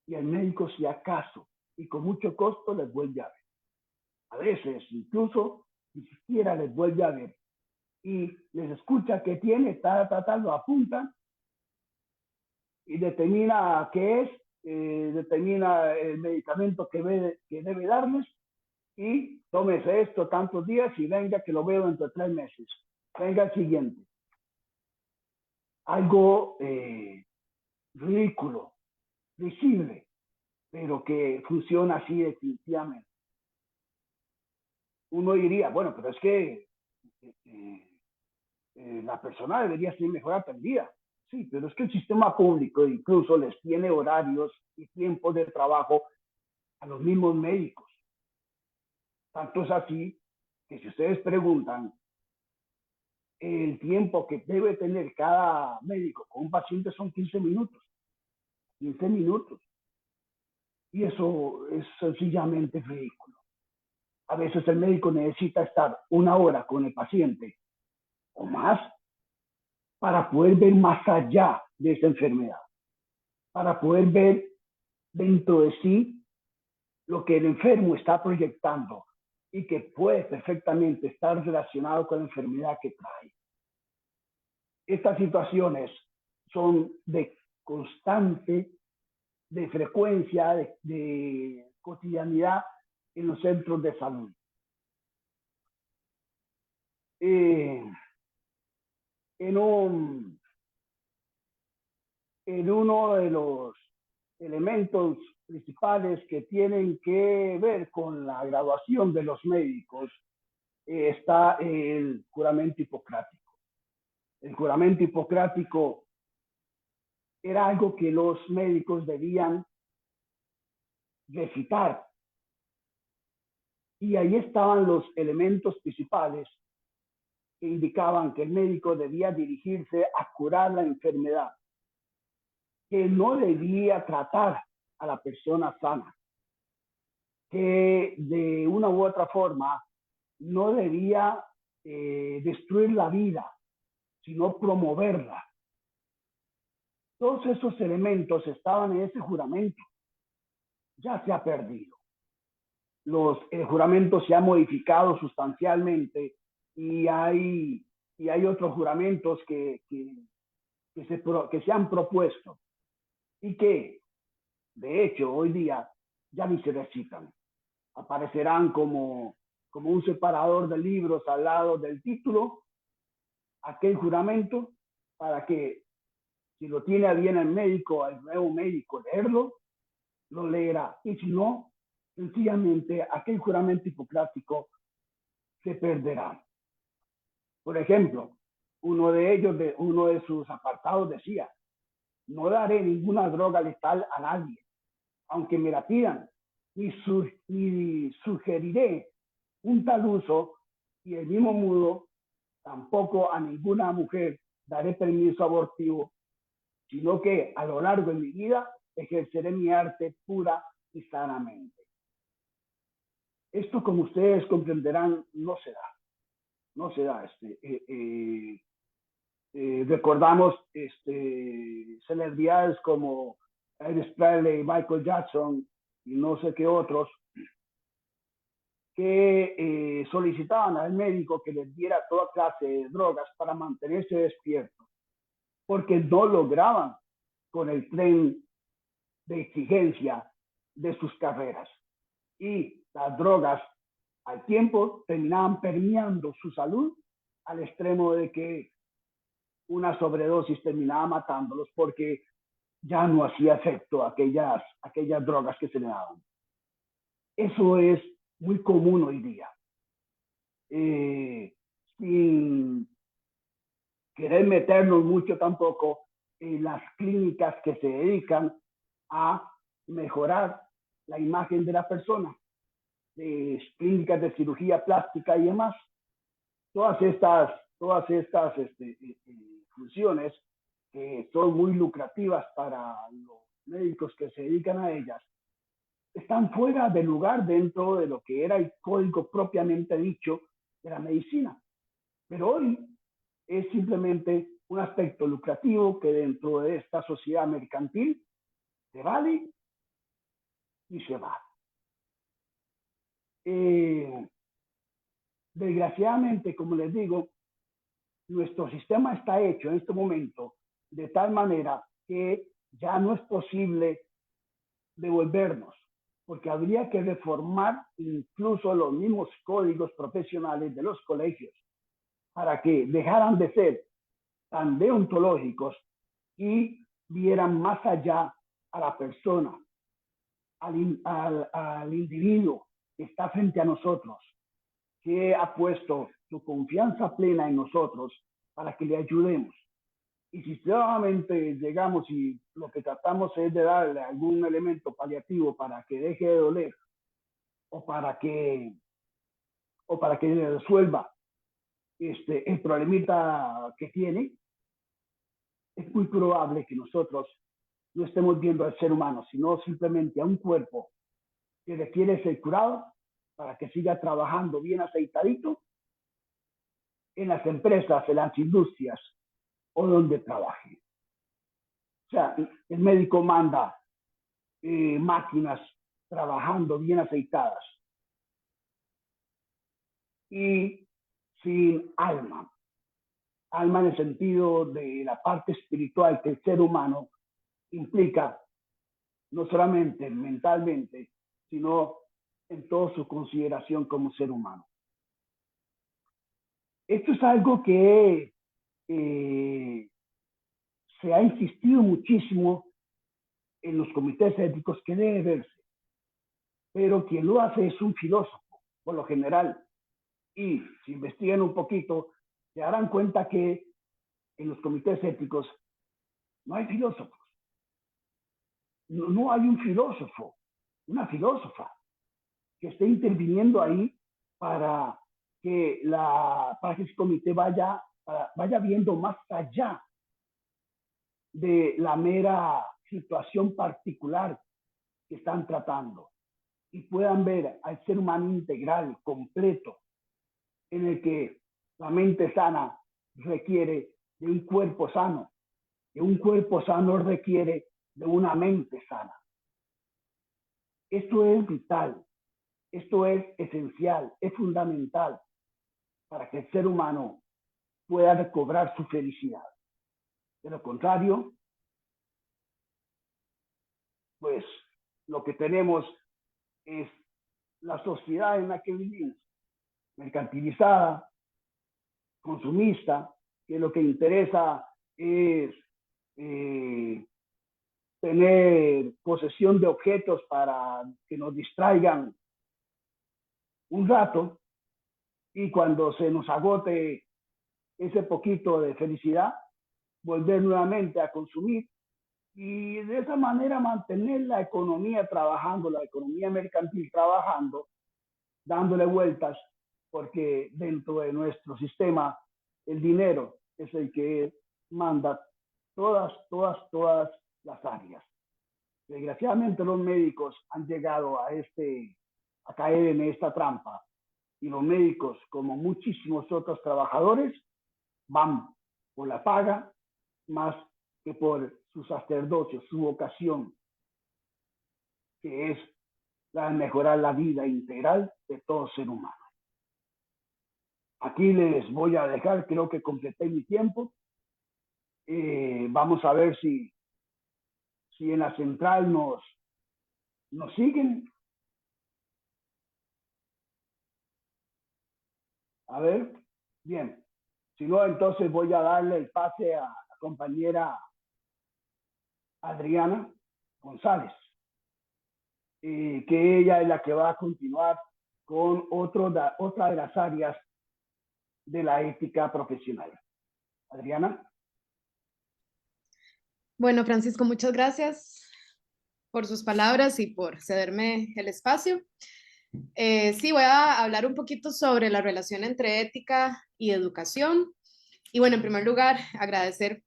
y el médico, si acaso y con mucho costo, les vuelve a ver. A veces incluso ni siquiera les vuelve a ver y les escucha que tiene, lo apuntan y determina qué es, determina el medicamento que debe darles y tómese esto tantos días y venga que lo veo dentro de 3 meses. Venga el siguiente. Algo ridículo, visible, pero que funciona así definitivamente. Uno diría, bueno, pero es que la persona debería ser mejor atendida. Sí, pero es que el sistema público incluso les tiene horarios y tiempos de trabajo a los mismos médicos. Tanto es así que si ustedes preguntan el tiempo que debe tener cada médico con un paciente son 15 minutos. 15 minutos. Y eso es sencillamente ridículo. A veces el médico necesita estar 1 hora con el paciente o más para poder ver más allá de esa enfermedad, para poder ver dentro de sí lo que el enfermo está proyectando y que puede perfectamente estar relacionado con la enfermedad que trae. Estas situaciones son de constante, de frecuencia, de cotidianidad en los centros de salud. En uno de los elementos principales que tienen que ver con la graduación de los médicos está el juramento hipocrático. El juramento hipocrático era algo que los médicos debían recitar Y ahí estaban los elementos principales que indicaban que el médico debía dirigirse a curar la enfermedad, que no debía tratar a la persona sana, que de una u otra forma no debía destruir la vida, sino promoverla. Todos esos elementos estaban en ese juramento. Ya se ha perdido. El juramento se ha modificado sustancialmente y hay otros juramentos que se han propuesto y que, de hecho, hoy día ya ni se recitan. Aparecerán como un separador de libros al lado del título, aquel juramento, para que si lo tiene a bien el médico, el nuevo médico, leerlo, lo leerá. Y si no, sencillamente aquel juramento hipocrático se perderá. Por ejemplo, uno de sus apartados decía: no daré ninguna droga letal a nadie, aunque me la pidan, ni sugeriré un tal uso, y el mismo modo tampoco a ninguna mujer daré permiso abortivo, sino que a lo largo de mi vida ejerceré mi arte pura y sanamente. Esto, como ustedes comprenderán, no se da. No se da. Recordamos celebridades como Elvis Presley, Michael Jackson y no sé qué otros, que solicitaban al médico que les diera toda clase de drogas para mantenerse despiertos, porque no lograban con el tren de exigencia de sus carreras. Y las drogas al tiempo terminaban permeando su salud al extremo de que una sobredosis terminaba matándolos porque ya no hacía efecto aquellas drogas que se le daban. Eso es muy común hoy día. Sin querer meternos mucho tampoco en las clínicas que se dedican a mejorar la imagen de la persona, clínicas de cirugía plástica y demás. Todas estas funciones que son muy lucrativas para los médicos que se dedican a ellas, están fuera de lugar dentro de lo que era el código propiamente dicho de la medicina. Pero hoy es simplemente un aspecto lucrativo que dentro de esta sociedad mercantil se vale y se va. Desgraciadamente, como les digo, nuestro sistema está hecho en este momento de tal manera que ya no es posible devolvernos, porque habría que reformar incluso los mismos códigos profesionales de los colegios para que dejaran de ser tan deontológicos y vieran más allá a la persona, al individuo que está frente a nosotros, que ha puesto su confianza plena en nosotros para que le ayudemos. Y si solamente llegamos y lo que tratamos es de darle algún elemento paliativo para que deje de doler o para que le resuelva el problemita que tiene, es muy probable que nosotros no estemos viendo al ser humano, sino simplemente a un cuerpo que requiere ser curado para que siga trabajando bien aceitadito en las empresas, en las industrias o donde trabaje. O sea, el médico manda máquinas trabajando bien aceitadas y sin alma. Alma en el sentido de la parte espiritual que el ser humano implica, no solamente mentalmente, sino en toda su consideración como ser humano. Esto es algo que se ha insistido muchísimo en los comités éticos que debe verse, pero quien lo hace es un filósofo, por lo general, y si investigan un poquito, se darán cuenta que en los comités éticos no hay filósofos, no hay un filósofo, una filósofa. que esté interviniendo ahí para para que ese comité vaya viendo más allá de la mera situación particular que están tratando y puedan ver al ser humano integral, completo, en el que la mente sana requiere de un cuerpo sano, y un cuerpo sano requiere de una mente sana. Esto es vital, esto es esencial, es fundamental para que el ser humano pueda recobrar su felicidad. De lo contrario, pues lo que tenemos es la sociedad en la que vivimos, mercantilizada, consumista, que lo que interesa es tener posesión de objetos para que nos distraigan un rato, y cuando se nos agote ese poquito de felicidad, volver nuevamente a consumir y de esa manera mantener la economía trabajando, la economía mercantil trabajando, dándole vueltas, porque dentro de nuestro sistema el dinero es el que manda todas las áreas. Desgraciadamente los médicos han llegado a caer en esta trampa, y los médicos, como muchísimos otros trabajadores, van por la paga más que por su sacerdocio, su vocación, que es la de mejorar la vida integral de todo ser humano. Aquí les voy a dejar, creo que completé mi tiempo. Vamos a ver si en la central nos siguen. A ver, bien. Si no, entonces voy a darle el pase a la compañera Adriana González, que ella es la que va a continuar con otra de las áreas de la ética profesional. Adriana. Bueno, Francisco, muchas gracias por sus palabras y por cederme el espacio. Sí, voy a hablar un poquito sobre la relación entre ética y educación. Y bueno, en primer lugar, agradecer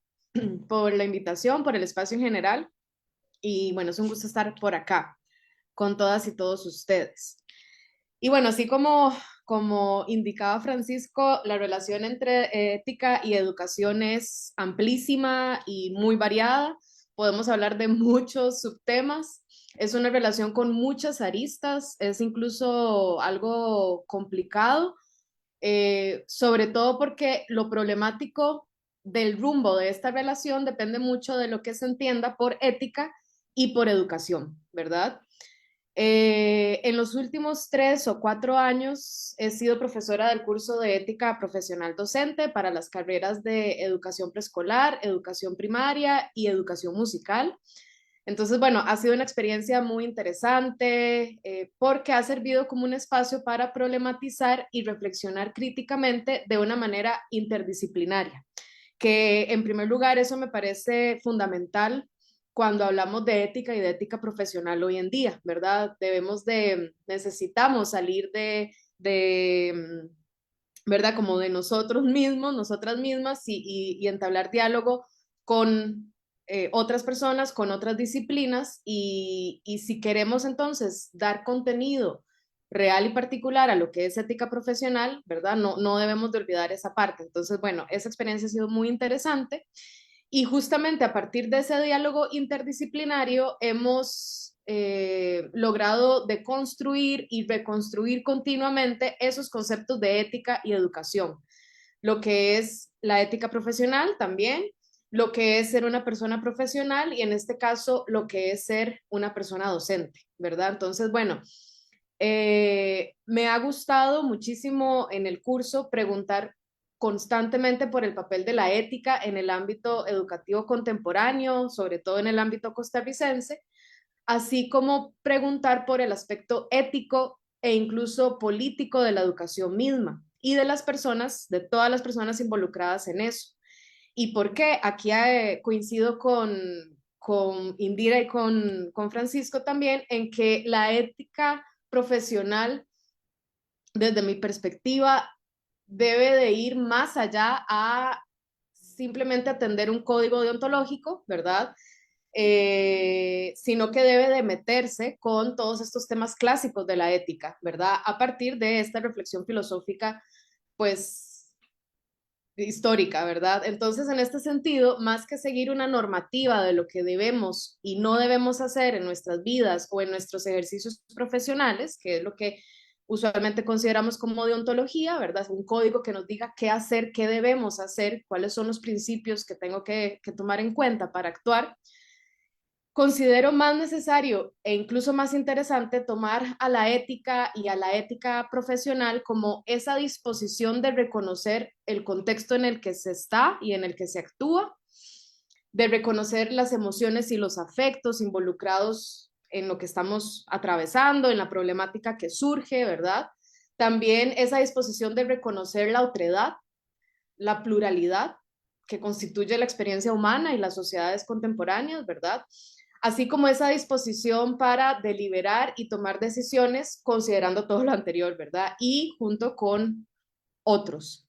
por la invitación, por el espacio en general. Y bueno, es un gusto estar por acá con todas y todos ustedes. Y bueno, así como indicaba Francisco, la relación entre ética y educación es amplísima y muy variada. Podemos hablar de muchos subtemas. Es una relación con muchas aristas, es incluso algo complicado, sobre todo porque lo problemático del rumbo de esta relación depende mucho de lo que se entienda por ética y por educación, ¿verdad? En los últimos 3 o 4 años he sido profesora del curso de ética profesional docente para las carreras de educación preescolar, educación primaria y educación musical. Entonces, bueno, ha sido una experiencia muy interesante porque ha servido como un espacio para problematizar y reflexionar críticamente de una manera interdisciplinaria, que en primer lugar eso me parece fundamental cuando hablamos de ética y de ética profesional hoy en día, ¿verdad? Necesitamos salir ¿verdad? Como de nosotros mismos, nosotras mismas y entablar diálogo con otras personas, con otras disciplinas y si queremos entonces dar contenido real y particular a lo que es ética profesional, ¿verdad? No debemos de olvidar esa parte. Entonces, bueno, esa experiencia ha sido muy interesante y justamente a partir de ese diálogo interdisciplinario hemos logrado deconstruir y reconstruir continuamente esos conceptos de ética y educación, lo que es la ética profesional también, lo que es ser una persona profesional y en este caso lo que es ser una persona docente, ¿verdad? Entonces, bueno, me ha gustado muchísimo en el curso preguntar constantemente por el papel de la ética en el ámbito educativo contemporáneo, sobre todo en el ámbito costarricense, así como preguntar por el aspecto ético e incluso político de la educación misma y de las personas, de todas las personas involucradas en eso. ¿Y por qué? Aquí coincido con Indira y con Francisco también en que la ética profesional, desde mi perspectiva, debe de ir más allá a simplemente atender un código deontológico, ¿verdad? Sino que debe de meterse con todos estos temas clásicos de la ética, ¿verdad? A partir de esta reflexión filosófica, pues, histórica, ¿verdad? Entonces, en este sentido, más que seguir una normativa de lo que debemos y no debemos hacer en nuestras vidas o en nuestros ejercicios profesionales, que es lo que usualmente consideramos como deontología, ¿verdad? Un código que nos diga qué hacer, qué debemos hacer, cuáles son los principios que tengo que tomar en cuenta para actuar. Considero más necesario e incluso más interesante tomar a la ética y a la ética profesional como esa disposición de reconocer el contexto en el que se está y en el que se actúa, de reconocer las emociones y los afectos involucrados en lo que estamos atravesando, en la problemática que surge, ¿verdad? También esa disposición de reconocer la otredad, la pluralidad que constituye la experiencia humana y las sociedades contemporáneas, ¿verdad? Así como esa disposición para deliberar y tomar decisiones considerando todo lo anterior, ¿verdad? Y junto con otros.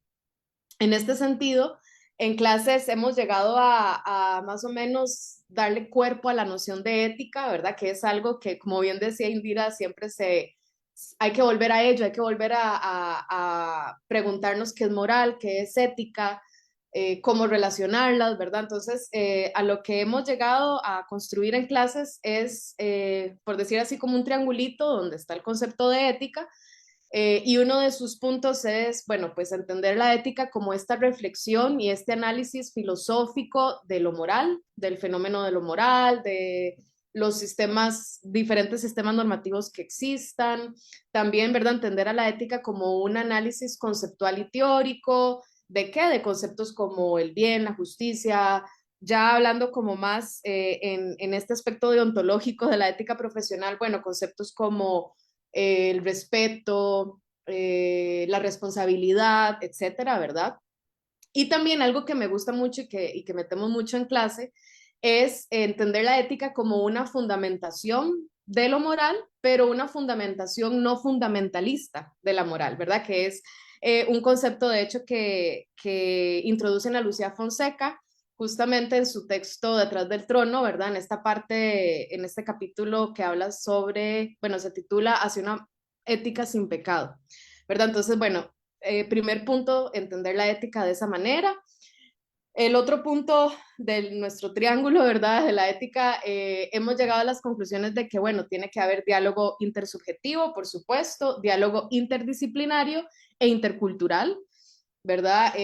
En este sentido, en clases hemos llegado a más o menos darle cuerpo a la noción de ética, ¿verdad? Que es algo que, como bien decía Indira, siempre hay que volver a ello, hay que volver a preguntarnos qué es moral, qué es ética, cómo relacionarlas, ¿verdad? Entonces, a lo que hemos llegado a construir en clases es, por decir así, como un triangulito donde está el concepto de ética, y uno de sus puntos es, bueno, pues entender la ética como esta reflexión y este análisis filosófico de lo moral, del fenómeno de lo moral, de los sistemas, diferentes sistemas normativos que existan. También, ¿verdad? Entender a la ética como un análisis conceptual y teórico. ¿De qué? De conceptos como el bien, la justicia, ya hablando como más en este aspecto deontológico de la ética profesional, bueno, conceptos como el respeto, la responsabilidad, etcétera, ¿verdad? Y también algo que me gusta mucho y que metemos mucho en clase es entender la ética como una fundamentación de lo moral, pero una fundamentación no fundamentalista de la moral, ¿verdad? Que es un concepto, de hecho, que introducen a Lucía Fonseca justamente en su texto Detrás del Trono, ¿verdad? En esta parte, en este capítulo que habla sobre, bueno, se titula Hacia una ética sin pecado, ¿verdad? Entonces, bueno, primer punto, entender la ética de esa manera. El otro punto de nuestro triángulo, ¿verdad? De la ética, hemos llegado a las conclusiones de que, bueno, tiene que haber diálogo intersubjetivo, por supuesto, diálogo interdisciplinario e intercultural, ¿verdad?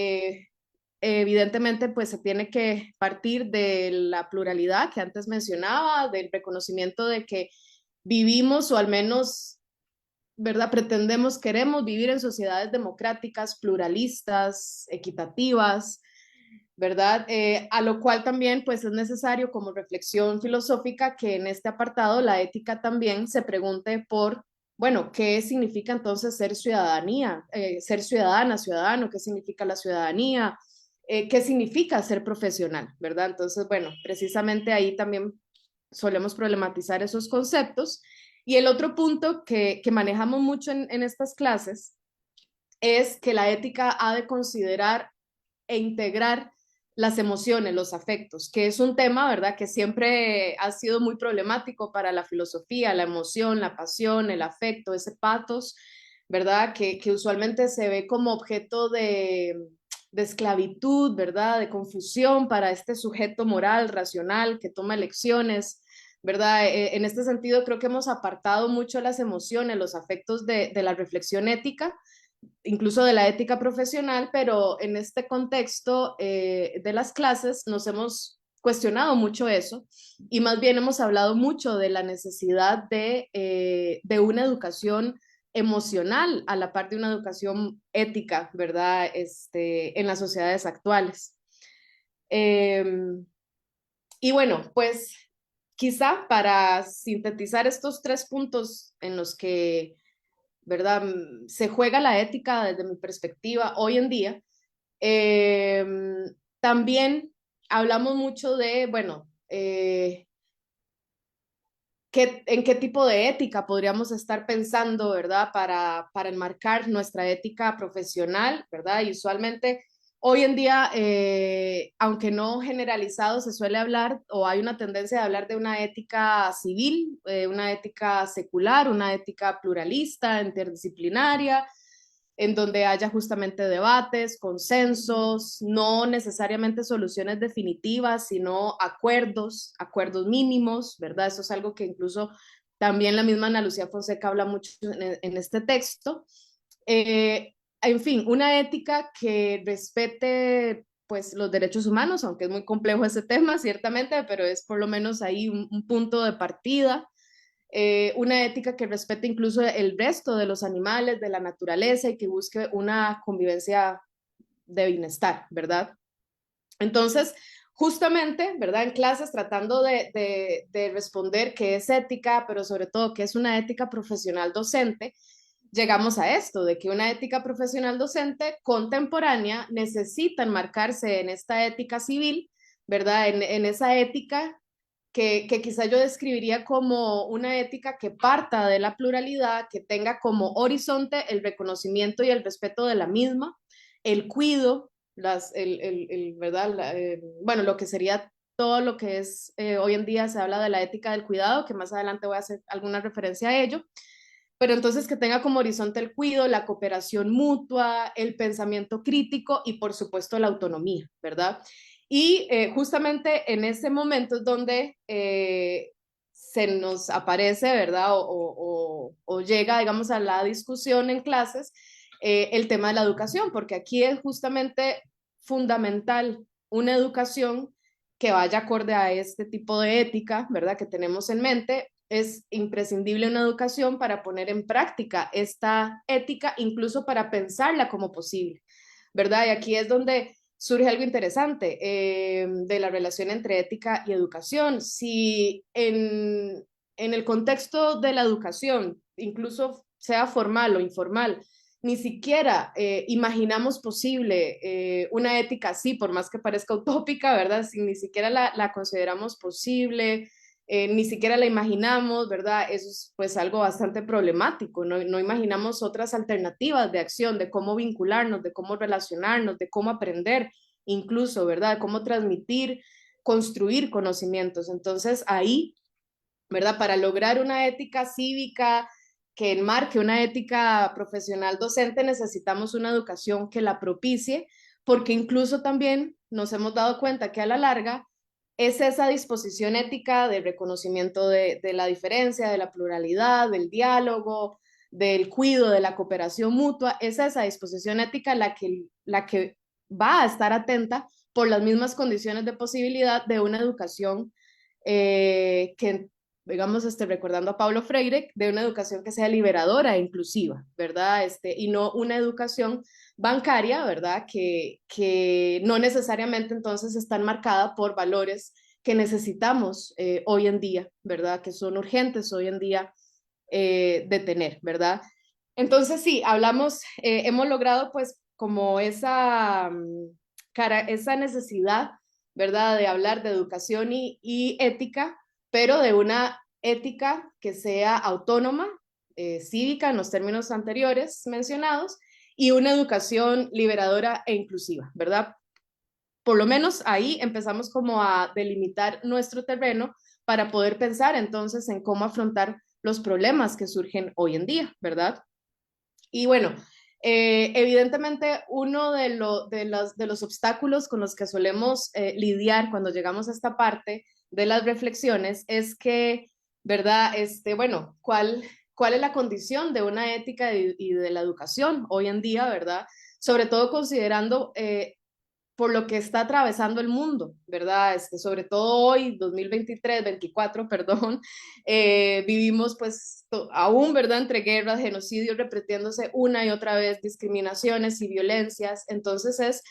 Evidentemente, pues se tiene que partir de la pluralidad que antes mencionaba, del reconocimiento de que vivimos o al menos, ¿verdad? Pretendemos, queremos vivir en sociedades democráticas, pluralistas, equitativas, ¿verdad? A lo cual también pues es necesario como reflexión filosófica que en este apartado la ética también se pregunte por, bueno, ¿qué significa entonces ser ciudadanía? Ser ciudadana, ciudadano, ¿qué significa la ciudadanía? ¿Qué significa ser profesional? ¿Verdad? Entonces, bueno, precisamente ahí también solemos problematizar esos conceptos. Y el otro punto que manejamos mucho en estas clases es que la ética ha de considerar e integrar las emociones, los afectos, que es un tema, ¿verdad?, que siempre ha sido muy problemático para la filosofía, la emoción, la pasión, el afecto, ese patos, ¿verdad?, que usualmente se ve como objeto de esclavitud, ¿verdad?, de confusión para este sujeto moral, racional, que toma elecciones, ¿verdad? En este sentido, creo que hemos apartado mucho las emociones, los afectos de la reflexión ética, incluso de la ética profesional, pero en este contexto de las clases nos hemos cuestionado mucho eso y más bien hemos hablado mucho de la necesidad de una educación emocional a la par de una educación ética, ¿verdad? En las sociedades actuales. Eh, y bueno, pues quizá para sintetizar estos tres puntos en los que, ¿verdad? Se juega la ética desde mi perspectiva hoy en día. Eh, También hablamos mucho de, bueno, en qué tipo de ética podríamos estar pensando, ¿verdad? Para enmarcar nuestra ética profesional, ¿verdad? Y usualmente hoy en día, aunque no generalizado, se suele hablar o hay una tendencia de hablar de una ética civil, una ética secular, una ética pluralista, interdisciplinaria, en donde haya justamente debates, consensos, no necesariamente soluciones definitivas, sino acuerdos, acuerdos mínimos, ¿verdad? Eso es algo que incluso también la misma Ana Lucía Fonseca habla mucho en este texto. En fin, una ética que respete pues los derechos humanos, aunque es muy complejo ese tema, ciertamente, pero es por lo menos ahí un punto de partida. Una ética que respete incluso el resto de los animales, de la naturaleza y que busque una convivencia de bienestar, ¿verdad? Entonces, justamente, ¿verdad? En clases tratando de responder qué es ética, pero sobre todo qué es una ética profesional docente, llegamos a esto, de que una ética profesional docente contemporánea necesita enmarcarse en esta ética civil, ¿verdad? En esa ética que quizá yo describiría como una ética que parta de la pluralidad, que tenga como horizonte el reconocimiento y el respeto de la misma, el cuido, ¿verdad? Bueno, lo que sería todo lo que es, hoy en día se habla de la ética del cuidado, que más adelante voy a hacer alguna referencia a ello, pero entonces que tenga como horizonte el cuidado, la cooperación mutua, el pensamiento crítico y por supuesto la autonomía, ¿verdad? Y justamente en ese momento es donde se nos aparece, ¿verdad? O llega, digamos, a la discusión en clases el tema de la educación, porque aquí es justamente fundamental una educación que vaya acorde a este tipo de ética, ¿verdad? Que tenemos en mente. Es imprescindible una educación para poner en práctica esta ética, incluso para pensarla como posible, ¿verdad? Y aquí es donde surge algo interesante de la relación entre ética y educación. Si en el contexto de la educación, incluso sea formal o informal, ni siquiera imaginamos posible una ética así, por más que parezca utópica, ¿verdad? Si ni siquiera la consideramos posible, ni siquiera la imaginamos, ¿verdad? Eso es pues algo bastante problemático, no imaginamos otras alternativas de acción, de cómo vincularnos, de cómo relacionarnos, de cómo aprender, incluso, ¿verdad? De cómo transmitir, construir conocimientos. Entonces ahí, ¿verdad? Para lograr una ética cívica que enmarque una ética profesional docente, necesitamos una educación que la propicie, porque incluso también nos hemos dado cuenta que a la larga es esa disposición ética de reconocimiento de la diferencia, de la pluralidad, del diálogo, del cuidado, de la cooperación mutua, es esa disposición ética la que va a estar atenta por las mismas condiciones de posibilidad de una educación que, digamos, recordando a Paulo Freire, de una educación que sea liberadora e inclusiva, ¿verdad? Y no una educación bancaria, ¿verdad? Que no necesariamente entonces están marcadas por valores que necesitamos hoy en día, ¿verdad? Que son urgentes hoy en día de tener, ¿verdad? Entonces, sí, hablamos, hemos logrado pues como esa necesidad, ¿verdad? De hablar de educación y ética, pero de una ética que sea autónoma, cívica en los términos anteriores mencionados, y una educación liberadora e inclusiva, ¿verdad? Por lo menos ahí empezamos como a delimitar nuestro terreno para poder pensar entonces en cómo afrontar los problemas que surgen hoy en día, ¿verdad? Y bueno, evidentemente uno de los obstáculos con los que solemos lidiar cuando llegamos a esta parte de las reflexiones es que, ¿verdad? Bueno, ¿cuál es la condición de una ética y de la educación hoy en día, ¿verdad? Sobre todo considerando por lo que está atravesando el mundo, ¿verdad? Sobre todo hoy, 2023, 24, perdón, vivimos pues aún, ¿verdad? Entre guerras, genocidios, repitiéndose una y otra vez, discriminaciones y violencias. Entonces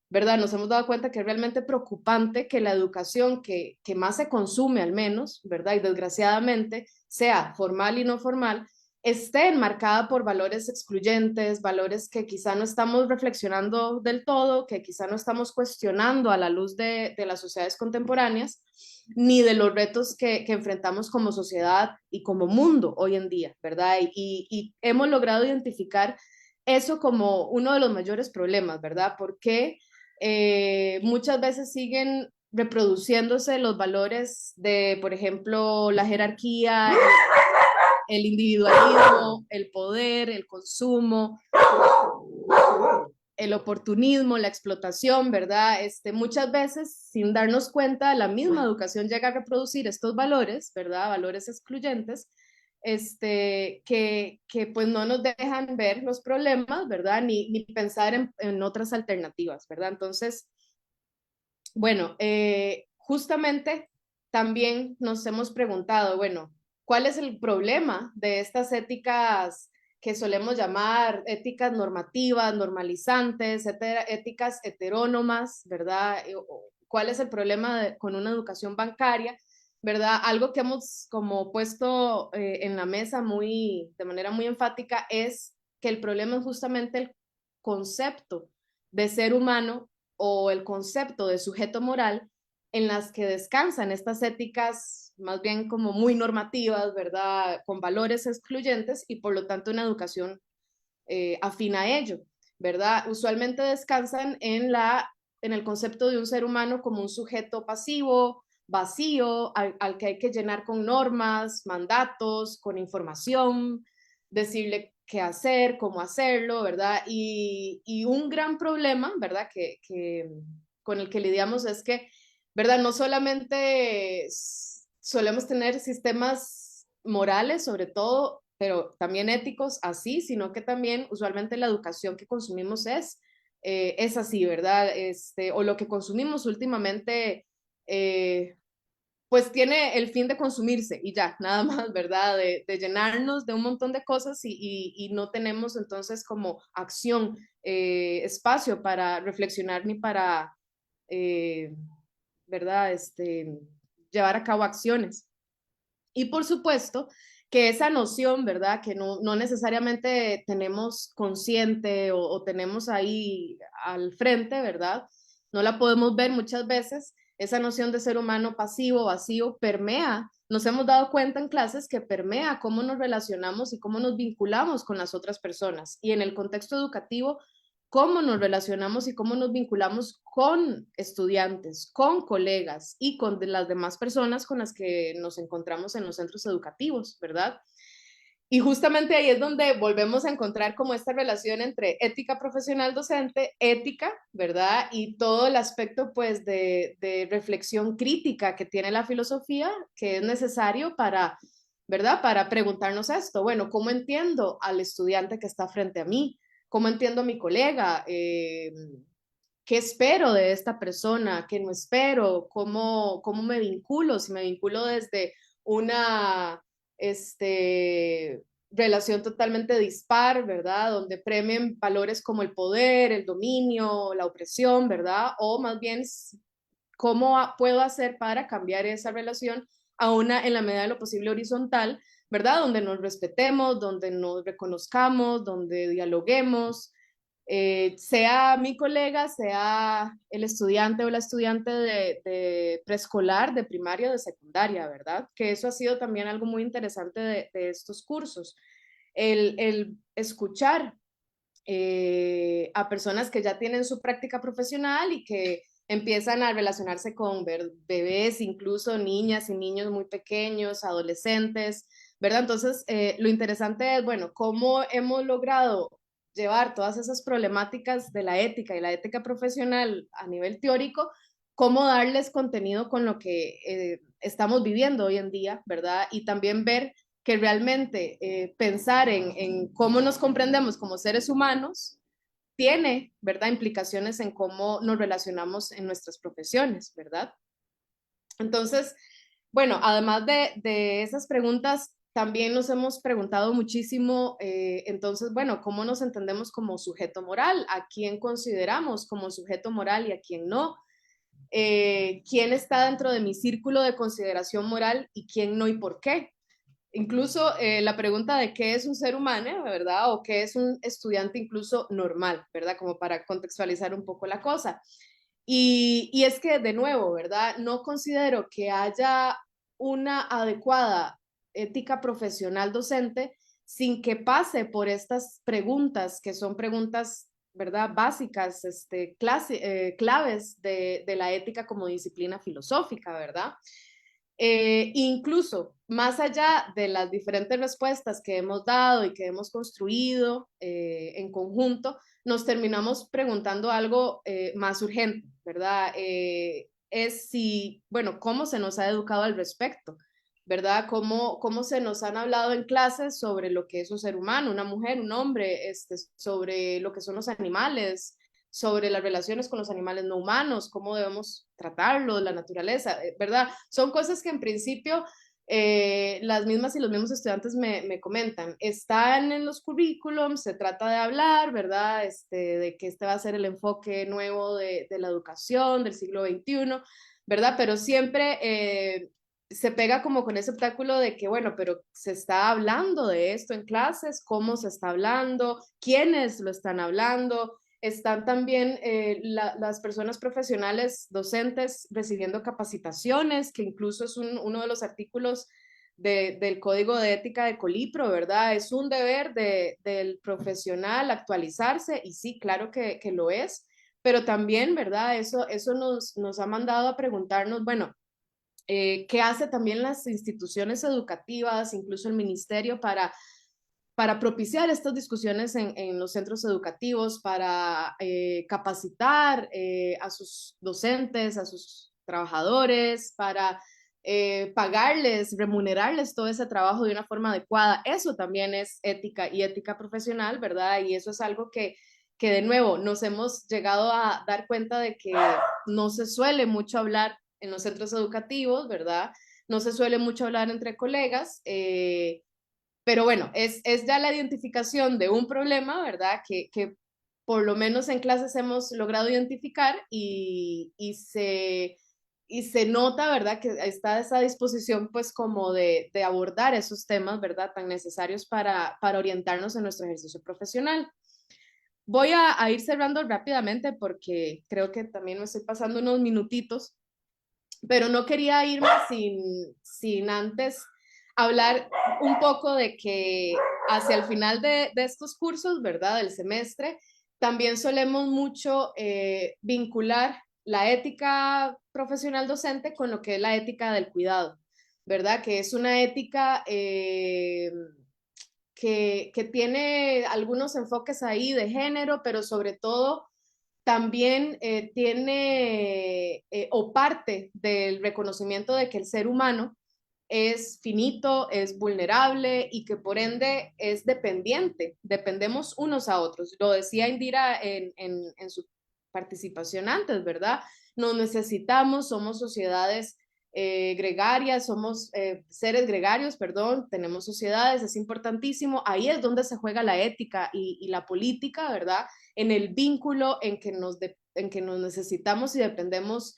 ¿verdad? Nos hemos dado cuenta que es realmente preocupante que la educación que más se consume al menos, ¿verdad? Y desgraciadamente, sea formal y no formal, esté enmarcada por valores excluyentes, valores que quizá no estamos reflexionando del todo, que quizá no estamos cuestionando a la luz de las sociedades contemporáneas, ni de los retos que enfrentamos como sociedad y como mundo hoy en día, ¿verdad? Y hemos logrado identificar eso como uno de los mayores problemas, ¿verdad? Porque muchas veces siguen reproduciéndose los valores de, por ejemplo, la jerarquía, el individualismo, el poder, el consumo, el oportunismo, la explotación, ¿verdad? Muchas veces, sin darnos cuenta, la misma educación llega a reproducir estos valores, ¿verdad? Valores excluyentes, que pues no nos dejan ver los problemas, ¿verdad? Ni pensar en otras alternativas, ¿verdad? Entonces, bueno, justamente también nos hemos preguntado, bueno, ¿cuál es el problema de estas éticas que solemos llamar éticas normativas, normalizantes, éticas heterónomas, ¿verdad? ¿Cuál es el problema con una educación bancaria, ¿verdad? Algo que hemos como puesto en la mesa de manera muy enfática es que el problema es justamente el concepto de ser humano o el concepto de sujeto moral en las que descansan estas éticas más bien como muy normativas, ¿verdad? Con valores excluyentes y por lo tanto una educación afina a ello, ¿verdad? Usualmente descansan en el concepto de un ser humano como un sujeto pasivo, vacío, al que hay que llenar con normas, mandatos, con información, decirle qué hacer, cómo hacerlo, ¿verdad? Y un gran problema, ¿verdad? Con el que lidiamos es que, ¿verdad? No solamente solemos tener sistemas morales, sobre todo, pero también éticos así, sino que también usualmente la educación que consumimos es así, ¿verdad? O lo que consumimos últimamente, pues tiene el fin de consumirse y ya, nada más, ¿verdad? De llenarnos de un montón de cosas y no tenemos entonces como acción, espacio para reflexionar ni para, eh, ¿verdad? Llevar a cabo acciones. Y por supuesto que esa noción, ¿verdad? Que no necesariamente tenemos consciente o tenemos ahí al frente, ¿verdad? No la podemos ver muchas veces. Esa noción de ser humano pasivo, vacío, permea. Nos hemos dado cuenta en clases que permea cómo nos relacionamos y cómo nos vinculamos con las otras personas. Y en el contexto educativo, cómo nos relacionamos y cómo nos vinculamos con estudiantes, con colegas y con las demás personas con las que nos encontramos en los centros educativos, ¿verdad? Y justamente ahí es donde volvemos a encontrar como esta relación entre ética profesional docente, ética, ¿verdad? Y todo el aspecto pues de reflexión crítica que tiene la filosofía, que es necesario para, ¿verdad? Para preguntarnos esto, bueno, ¿cómo entiendo al estudiante que está frente a mí? ¿Cómo entiendo a mi colega? ¿Qué espero de esta persona? ¿Qué no espero? ¿Cómo me vinculo? Si me vinculo desde una relación totalmente dispar, ¿verdad? Donde premien valores como el poder, el dominio, la opresión, ¿verdad? O más bien, ¿cómo puedo hacer para cambiar esa relación a una, en la medida de lo posible, horizontal, ¿verdad? Donde nos respetemos, donde nos reconozcamos, donde dialoguemos, sea mi colega, sea el estudiante o la estudiante de preescolar, de primaria, de secundaria, ¿verdad? Que eso ha sido también algo muy interesante de estos cursos. El escuchar a personas que ya tienen su práctica profesional y que empiezan a relacionarse con bebés, incluso niñas y niños muy pequeños, adolescentes, ¿verdad? Entonces, lo interesante es, bueno, cómo hemos logrado llevar todas esas problemáticas de la ética y la ética profesional a nivel teórico, cómo darles contenido con lo que estamos viviendo hoy en día, ¿verdad? Y también ver que realmente pensar en cómo nos comprendemos como seres humanos tiene, ¿verdad?, implicaciones en cómo nos relacionamos en nuestras profesiones, ¿verdad? Entonces, bueno, además de esas preguntas, también nos hemos preguntado muchísimo, entonces, bueno, ¿cómo nos entendemos como sujeto moral? ¿A quién consideramos como sujeto moral y a quién no? ¿Quién está dentro de mi círculo de consideración moral y quién no y por qué? Incluso la pregunta de qué es un ser humano, ¿verdad? O qué es un estudiante incluso normal, ¿verdad? Como para contextualizar un poco la cosa. Y es que, de nuevo, ¿verdad? No considero que haya una adecuada ética profesional docente sin que pase por estas preguntas, que son preguntas, ¿verdad? Básicas, claves de la ética como disciplina filosófica, ¿verdad? Incluso más allá de las diferentes respuestas que hemos dado y que hemos construido en conjunto, nos terminamos preguntando algo más urgente, ¿verdad? Es si, bueno, cómo se nos ha educado al respecto, ¿verdad? Cómo se nos han hablado en clases sobre lo que es un ser humano, una mujer, un hombre, sobre lo que son los animales, sobre las relaciones con los animales no humanos, cómo debemos tratarlos, la naturaleza, ¿verdad? Son cosas que en principio las mismas y los mismos estudiantes me comentan. Están en los currículums, se trata de hablar, ¿verdad? De que este va a ser el enfoque nuevo de la educación del siglo XXI, ¿verdad? Pero siempre se pega como con ese obstáculo de que, bueno, pero se está hablando de esto en clases, cómo se está hablando, quiénes lo están hablando. Están también las personas profesionales docentes recibiendo capacitaciones, que incluso es uno de los artículos del Código de Ética de Colipro, ¿verdad? Es un deber del profesional actualizarse, y sí, claro que lo es, pero también, ¿verdad? Eso nos ha mandado a preguntarnos, bueno, ¿qué hace también las instituciones educativas, incluso el ministerio, para propiciar estas discusiones en los centros educativos, para capacitar a sus docentes, a sus trabajadores, para pagarles, remunerarles todo ese trabajo de una forma adecuada? Eso también es ética y ética profesional, ¿verdad? Y eso es algo que de nuevo nos hemos llegado a dar cuenta de que no se suele mucho hablar en los centros educativos, ¿verdad? No se suele mucho hablar entre colegas. Pero bueno, es ya la identificación de un problema, ¿verdad? Que por lo menos en clases hemos logrado identificar y se nota, ¿verdad? Que está esa disposición pues como de abordar esos temas, ¿verdad? Tan necesarios para orientarnos en nuestro ejercicio profesional. Voy a ir cerrando rápidamente porque creo que también me estoy pasando unos minutitos, pero no quería irme sin antes hablar un poco de que hacia el final de estos cursos, ¿verdad? Del semestre, también solemos mucho vincular la ética profesional docente con lo que es la ética del cuidado, ¿verdad? Que es una ética que tiene algunos enfoques ahí de género, pero sobre todo también tiene o parte del reconocimiento de que el ser humano es finito, es vulnerable y que por ende es dependiente, dependemos unos a otros. Lo decía Indira en su participación antes, ¿verdad? Nos necesitamos, somos sociedades gregarias, somos seres gregarios, perdón, tenemos sociedades, es importantísimo. Ahí es donde se juega la ética y la política, ¿verdad? En el vínculo en que nos necesitamos y dependemos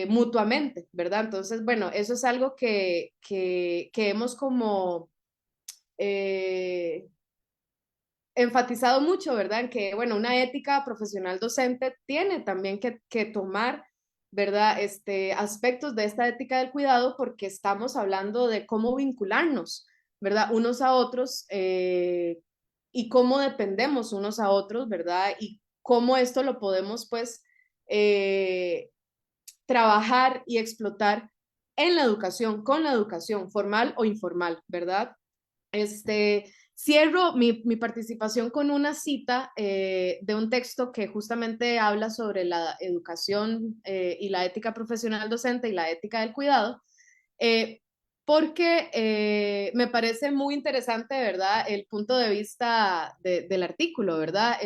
mutuamente, ¿verdad? Entonces, bueno, eso es algo que hemos como enfatizado mucho, ¿verdad? En que, bueno, una ética profesional docente tiene también que tomar, ¿verdad? Aspectos de esta ética del cuidado porque estamos hablando de cómo vincularnos, ¿verdad? Unos a otros y cómo dependemos unos a otros, ¿verdad? Y cómo esto lo podemos, pues, eh, trabajar y explotar en la educación, con la educación formal o informal, ¿verdad? Cierro mi participación con una cita de un texto que justamente habla sobre la educación y la ética profesional docente y la ética del cuidado, eh, porque me parece muy interesante, ¿verdad? El punto de vista del artículo, ¿verdad?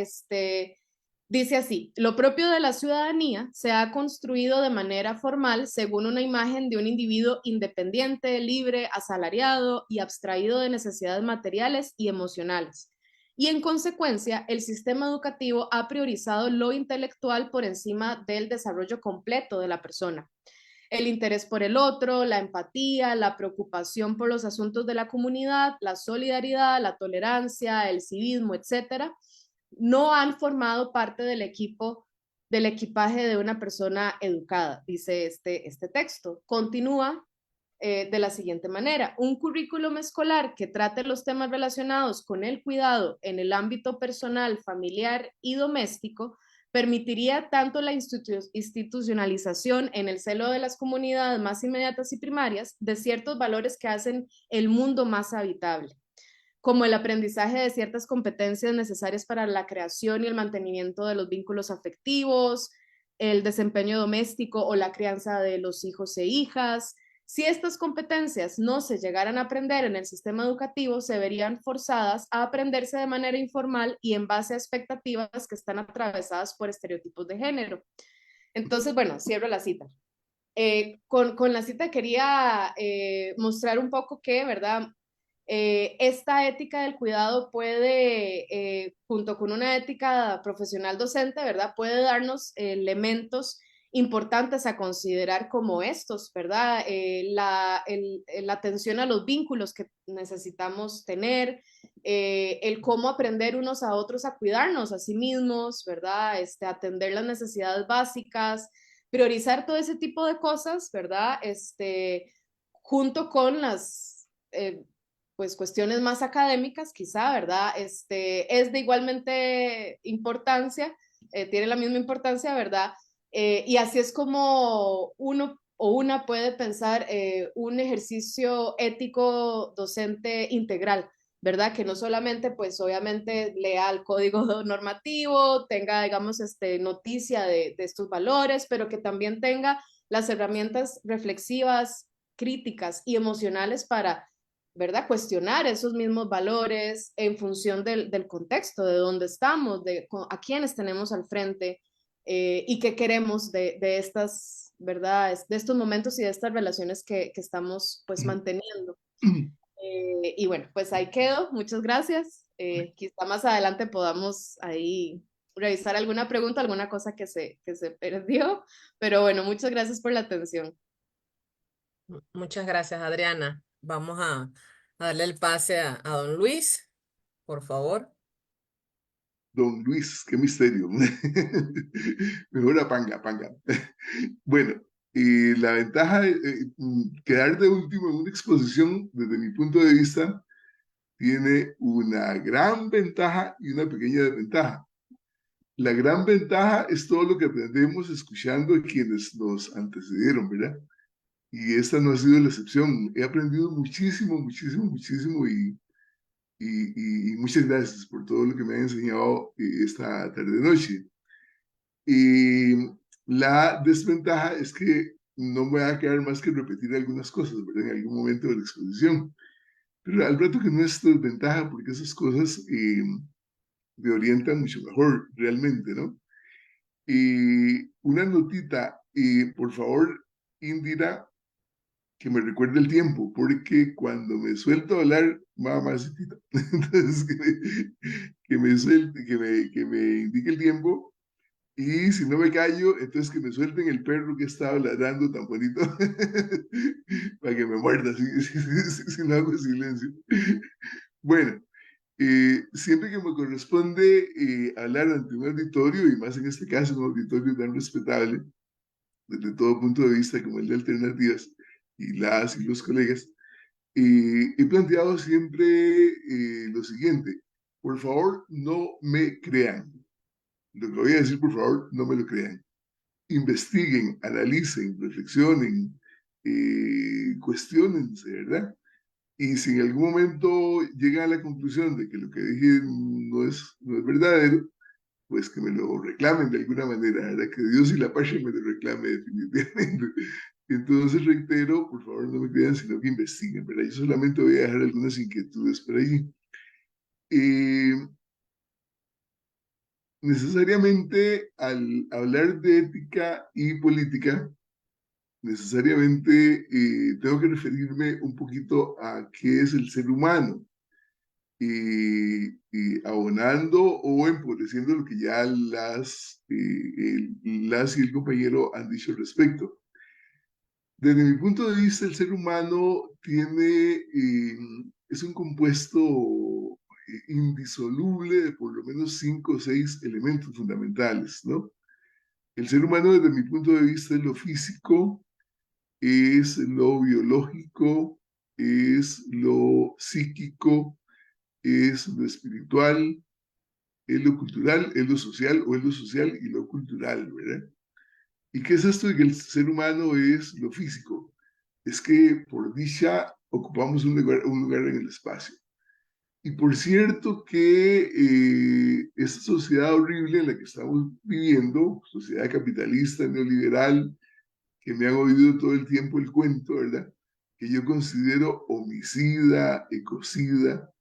Dice así: lo propio de la ciudadanía se ha construido de manera formal según una imagen de un individuo independiente, libre, asalariado y abstraído de necesidades materiales y emocionales. Y en consecuencia, el sistema educativo ha priorizado lo intelectual por encima del desarrollo completo de la persona. el interés por el otro, la empatía, la preocupación por los asuntos de la comunidad, la solidaridad, la tolerancia, el civismo, etcétera, no han formado parte del equipaje de una persona educada, dice este texto. Continúa de la siguiente manera: un currículum escolar que trate los temas relacionados con el cuidado en el ámbito personal, familiar y doméstico permitiría tanto la institucionalización en el seno de las comunidades más inmediatas y primarias de ciertos valores que hacen el mundo más habitable, como el aprendizaje de ciertas competencias necesarias para la creación y el mantenimiento de los vínculos afectivos, el desempeño doméstico o la crianza de los hijos e hijas. Si estas competencias no se llegaran a aprender en el sistema educativo, se verían forzadas a aprenderse de manera informal y en base a expectativas que están atravesadas por estereotipos de género. Entonces, bueno, cierro la cita. Con la cita quería mostrar un poco que, ¿verdad? Esta ética del cuidado puede, junto con una ética profesional docente, ¿verdad? Puede darnos elementos importantes a considerar como estos, ¿verdad? La atención a los vínculos que necesitamos tener, el cómo aprender unos a otros a cuidarnos a sí mismos, ¿verdad? Atender las necesidades básicas, priorizar todo ese tipo de cosas, ¿verdad? Junto con las pues cuestiones más académicas, quizá, ¿verdad? Es de igualmente importancia, tiene la misma importancia, ¿verdad? Y así es como uno o una puede pensar un ejercicio ético docente integral, ¿verdad? Que no solamente, pues obviamente, lea el código normativo, tenga, digamos, noticia de estos valores, pero que también tenga las herramientas reflexivas, críticas y emocionales para, ¿verdad? Cuestionar esos mismos valores en función del contexto, de dónde estamos, a quiénes tenemos al frente y qué queremos de estas, ¿verdad? De estos momentos y de estas relaciones que estamos pues manteniendo. Y bueno, pues ahí quedo. Muchas gracias. Quizá más adelante podamos ahí revisar alguna pregunta, alguna cosa que se perdió. Pero bueno, muchas gracias por la atención. Muchas gracias, Adriana. Vamos a darle el pase a don Luis, por favor. Don Luis, qué misterio. Mejor a panga, panga. Bueno, la ventaja de quedar de último en una exposición, desde mi punto de vista, tiene una gran ventaja y una pequeña desventaja. La gran ventaja es todo lo que aprendemos escuchando a quienes nos antecedieron, ¿verdad? Y esta no ha sido la excepción. He aprendido muchísimo, muchísimo, muchísimo y muchas gracias por todo lo que me han enseñado esta tarde-noche. Y la desventaja es que no me va a quedar más que repetir algunas cosas, ¿verdad? En algún momento de la exposición. Pero al rato que no es desventaja, porque esas cosas me orientan mucho mejor, realmente, ¿no? Y una notita, por favor, Indira, que me recuerde el tiempo, porque cuando me suelto a hablar, mamacita, entonces que me suelte, que me indique el tiempo, y si no me callo, entonces que me suelten el perro que estaba ladrando tan bonito, para que me muerda, si no hago silencio. Bueno, siempre que me corresponde hablar ante un auditorio, y más en este caso un auditorio tan respetable, desde todo punto de vista como el de Alternativas, y las y los colegas, he planteado siempre lo siguiente: por favor, no me crean. Lo que voy a decir, por favor, no me lo crean. Investiguen, analicen, reflexionen, cuestionense, ¿verdad? Y si en algún momento llegan a la conclusión de que lo que dije no es verdadero, pues que me lo reclamen de alguna manera, ¿verdad? Que Dios y la Pasha me lo reclame definitivamente. Entonces reitero, por favor no me crean, sino que investiguen, ¿verdad? Yo solamente voy a dejar algunas inquietudes por allí. Necesariamente al hablar de ética y política, necesariamente tengo que referirme un poquito a qué es el ser humano, abonando o empobreciendo lo que ya las y el compañero han dicho al respecto. Desde mi punto de vista, el ser humano es un compuesto indisoluble de por lo menos 5 o 6 elementos fundamentales, ¿no? El ser humano, desde mi punto de vista, es lo físico, es lo biológico, es lo psíquico, es lo espiritual, es lo cultural, es lo social, o es lo social y lo cultural, ¿verdad? ¿Y qué es esto de que el ser humano es lo físico? Es que por dicha ocupamos un lugar en el espacio. Y por cierto que esta sociedad horrible en la que estamos viviendo, sociedad capitalista, neoliberal, que me han oído todo el tiempo el cuento, ¿verdad? Que yo considero homicida, ecocida,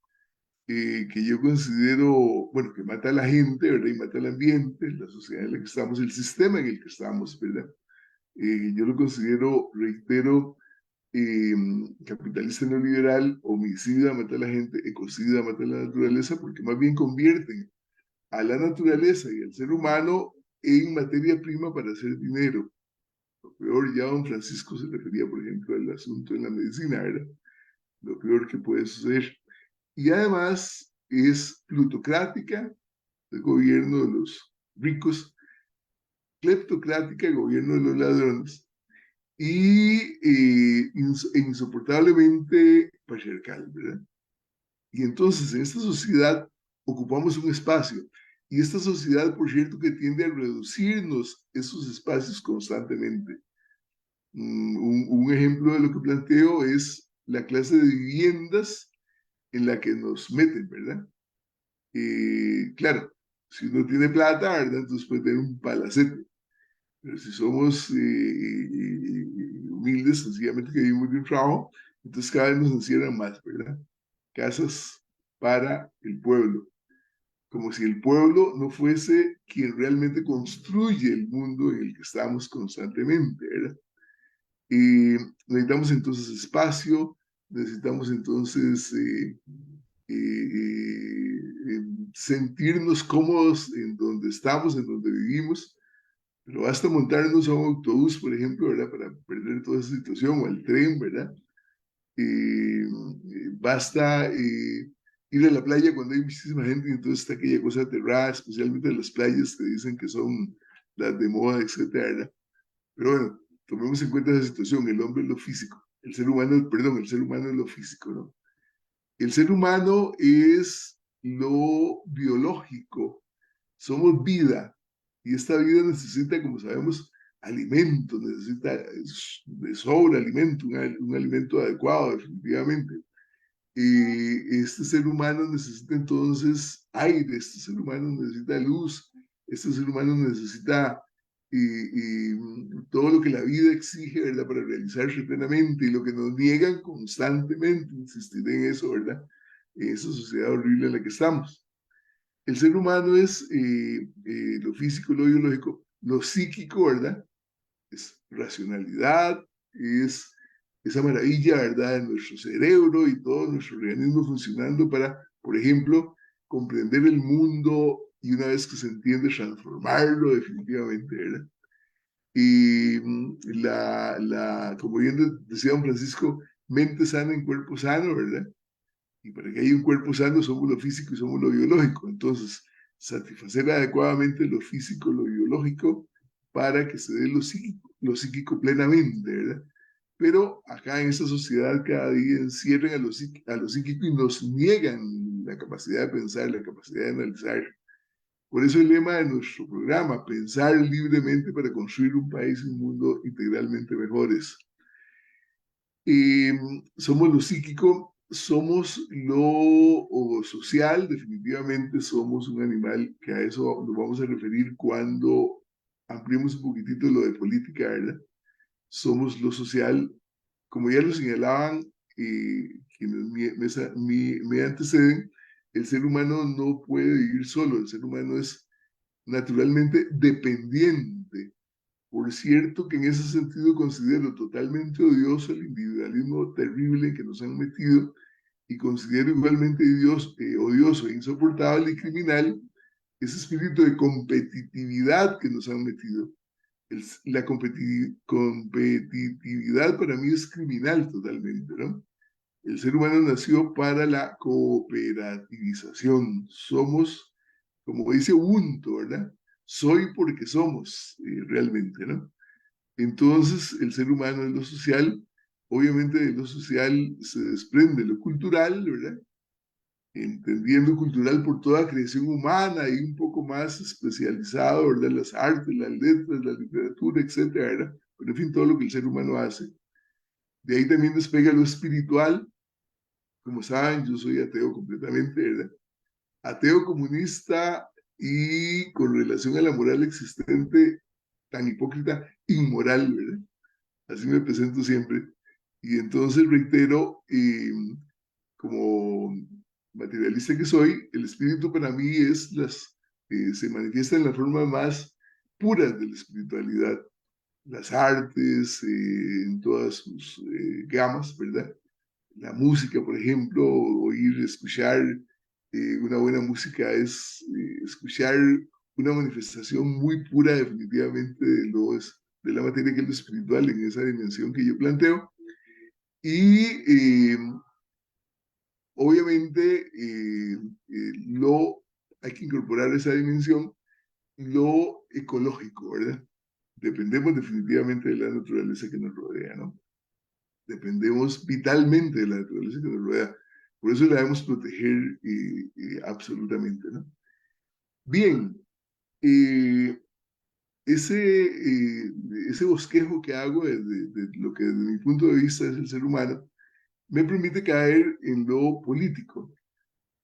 que yo considero, bueno, que mata a la gente, ¿verdad? Y mata al ambiente, la sociedad en la que estamos, el sistema en el que estamos, ¿verdad? Yo lo considero, reitero, eh, capitalista neoliberal, homicida, mata a la gente, ecocida, mata a la naturaleza, porque más bien convierten a la naturaleza y al ser humano en materia prima para hacer dinero. Lo peor, ya don Francisco se refería, por ejemplo, al asunto en la medicina, ¿verdad? Lo peor que puede suceder. Y además es plutocrática, el gobierno de los ricos, cleptocrática, el gobierno de los ladrones, y insoportablemente patriarcal, ¿verdad? Y entonces en esta sociedad ocupamos un espacio, y esta sociedad, por cierto, que tiende a reducirnos esos espacios constantemente. Un ejemplo de lo que planteo es la clase de viviendas en la que nos meten, ¿verdad? Claro, si uno tiene plata, ¿verdad? Entonces puede tener un palacete. Pero si somos humildes, sencillamente que vivimos de un trabajo, entonces cada vez nos encierran más, ¿verdad? Casas para el pueblo, como si el pueblo no fuese quien realmente construye el mundo en el que estamos constantemente, ¿verdad? Necesitamos entonces espacio, necesitamos entonces sentirnos cómodos en donde estamos, en donde vivimos, pero basta montarnos a un autobús, por ejemplo, ¿verdad? Para perder toda esa situación, o al tren, ¿verdad? Basta ir a la playa cuando hay muchísima gente y entonces está aquella cosa aterrada, especialmente las playas que dicen que son las de moda, etcétera, ¿verdad? Pero bueno, tomemos en cuenta esa situación, el hombre es lo físico, el ser humano, perdón, el ser humano es lo físico, ¿no? El ser humano es lo biológico, somos vida, y esta vida necesita, como sabemos, alimento, necesita de sobra alimento, un alimento adecuado, definitivamente. Este ser humano necesita entonces aire, este ser humano necesita luz, este ser humano necesita todo lo que la vida exige, ¿verdad? Para realizarse plenamente y lo que nos niegan constantemente, insistir en eso, ¿verdad? Esa sociedad horrible en la que estamos. El ser humano es lo físico, lo biológico, lo psíquico, ¿verdad? Es racionalidad, es esa maravilla, ¿verdad?, de nuestro cerebro y todo nuestro organismo funcionando para, por ejemplo, comprender el mundo y una vez que se entiende, transformarlo definitivamente, ¿verdad? Y como bien decía don Francisco, mente sana en cuerpo sano, ¿verdad? Y para que haya un cuerpo sano somos lo físico y somos lo biológico. Entonces, satisfacer adecuadamente lo físico, lo biológico, para que se dé lo psíquico plenamente, ¿verdad? Pero acá en esta sociedad cada día encierran a lo psíquico y nos niegan la capacidad de pensar, la capacidad de analizar. Por eso el lema de nuestro programa, pensar libremente para construir un país y un mundo integralmente mejores. Somos lo psíquico, somos lo social, definitivamente somos un animal, que a eso nos vamos a referir cuando ampliemos un poquitito lo de política, ¿verdad? Somos lo social, como ya lo señalaban quienes me anteceden, el ser humano no puede vivir solo, el ser humano es naturalmente dependiente. Por cierto que en ese sentido considero totalmente odioso el individualismo terrible en que nos han metido y considero igualmente odioso e insoportable y criminal ese espíritu de competitividad que nos han metido. La competitividad para mí es criminal totalmente, ¿no? El ser humano nació para la cooperativización. Somos, como dice Ubuntu, ¿verdad? Soy porque somos, realmente, ¿no? Entonces, el ser humano es lo social. Obviamente, de lo social se desprende lo cultural, ¿verdad? Entendiendo cultural por toda creación humana y un poco más especializado, ¿verdad? Las artes, las letras, la literatura, etcétera, ¿verdad? Pero en fin, todo lo que el ser humano hace. De ahí también despega lo espiritual. Como saben, yo soy ateo completamente, ¿verdad? Ateo comunista y con relación a la moral existente, tan hipócrita, inmoral, ¿verdad? Así me presento siempre. Y entonces reitero, como materialista que soy, el espíritu para mí se manifiesta en la forma más pura de la espiritualidad, las artes, en todas sus gamas, ¿verdad? La música, por ejemplo, oír, escuchar una buena música es escuchar una manifestación muy pura definitivamente de la materia que es lo espiritual en esa dimensión que yo planteo. Y obviamente hay que incorporar esa dimensión, lo ecológico, ¿verdad? Dependemos definitivamente de la naturaleza que nos rodea, ¿no? Dependemos vitalmente de la naturaleza que nos rodea. Por eso la debemos proteger absolutamente, ¿no? Bien, eh, ese, ese bosquejo que hago de lo que desde mi punto de vista es el ser humano, me permite caer en lo político.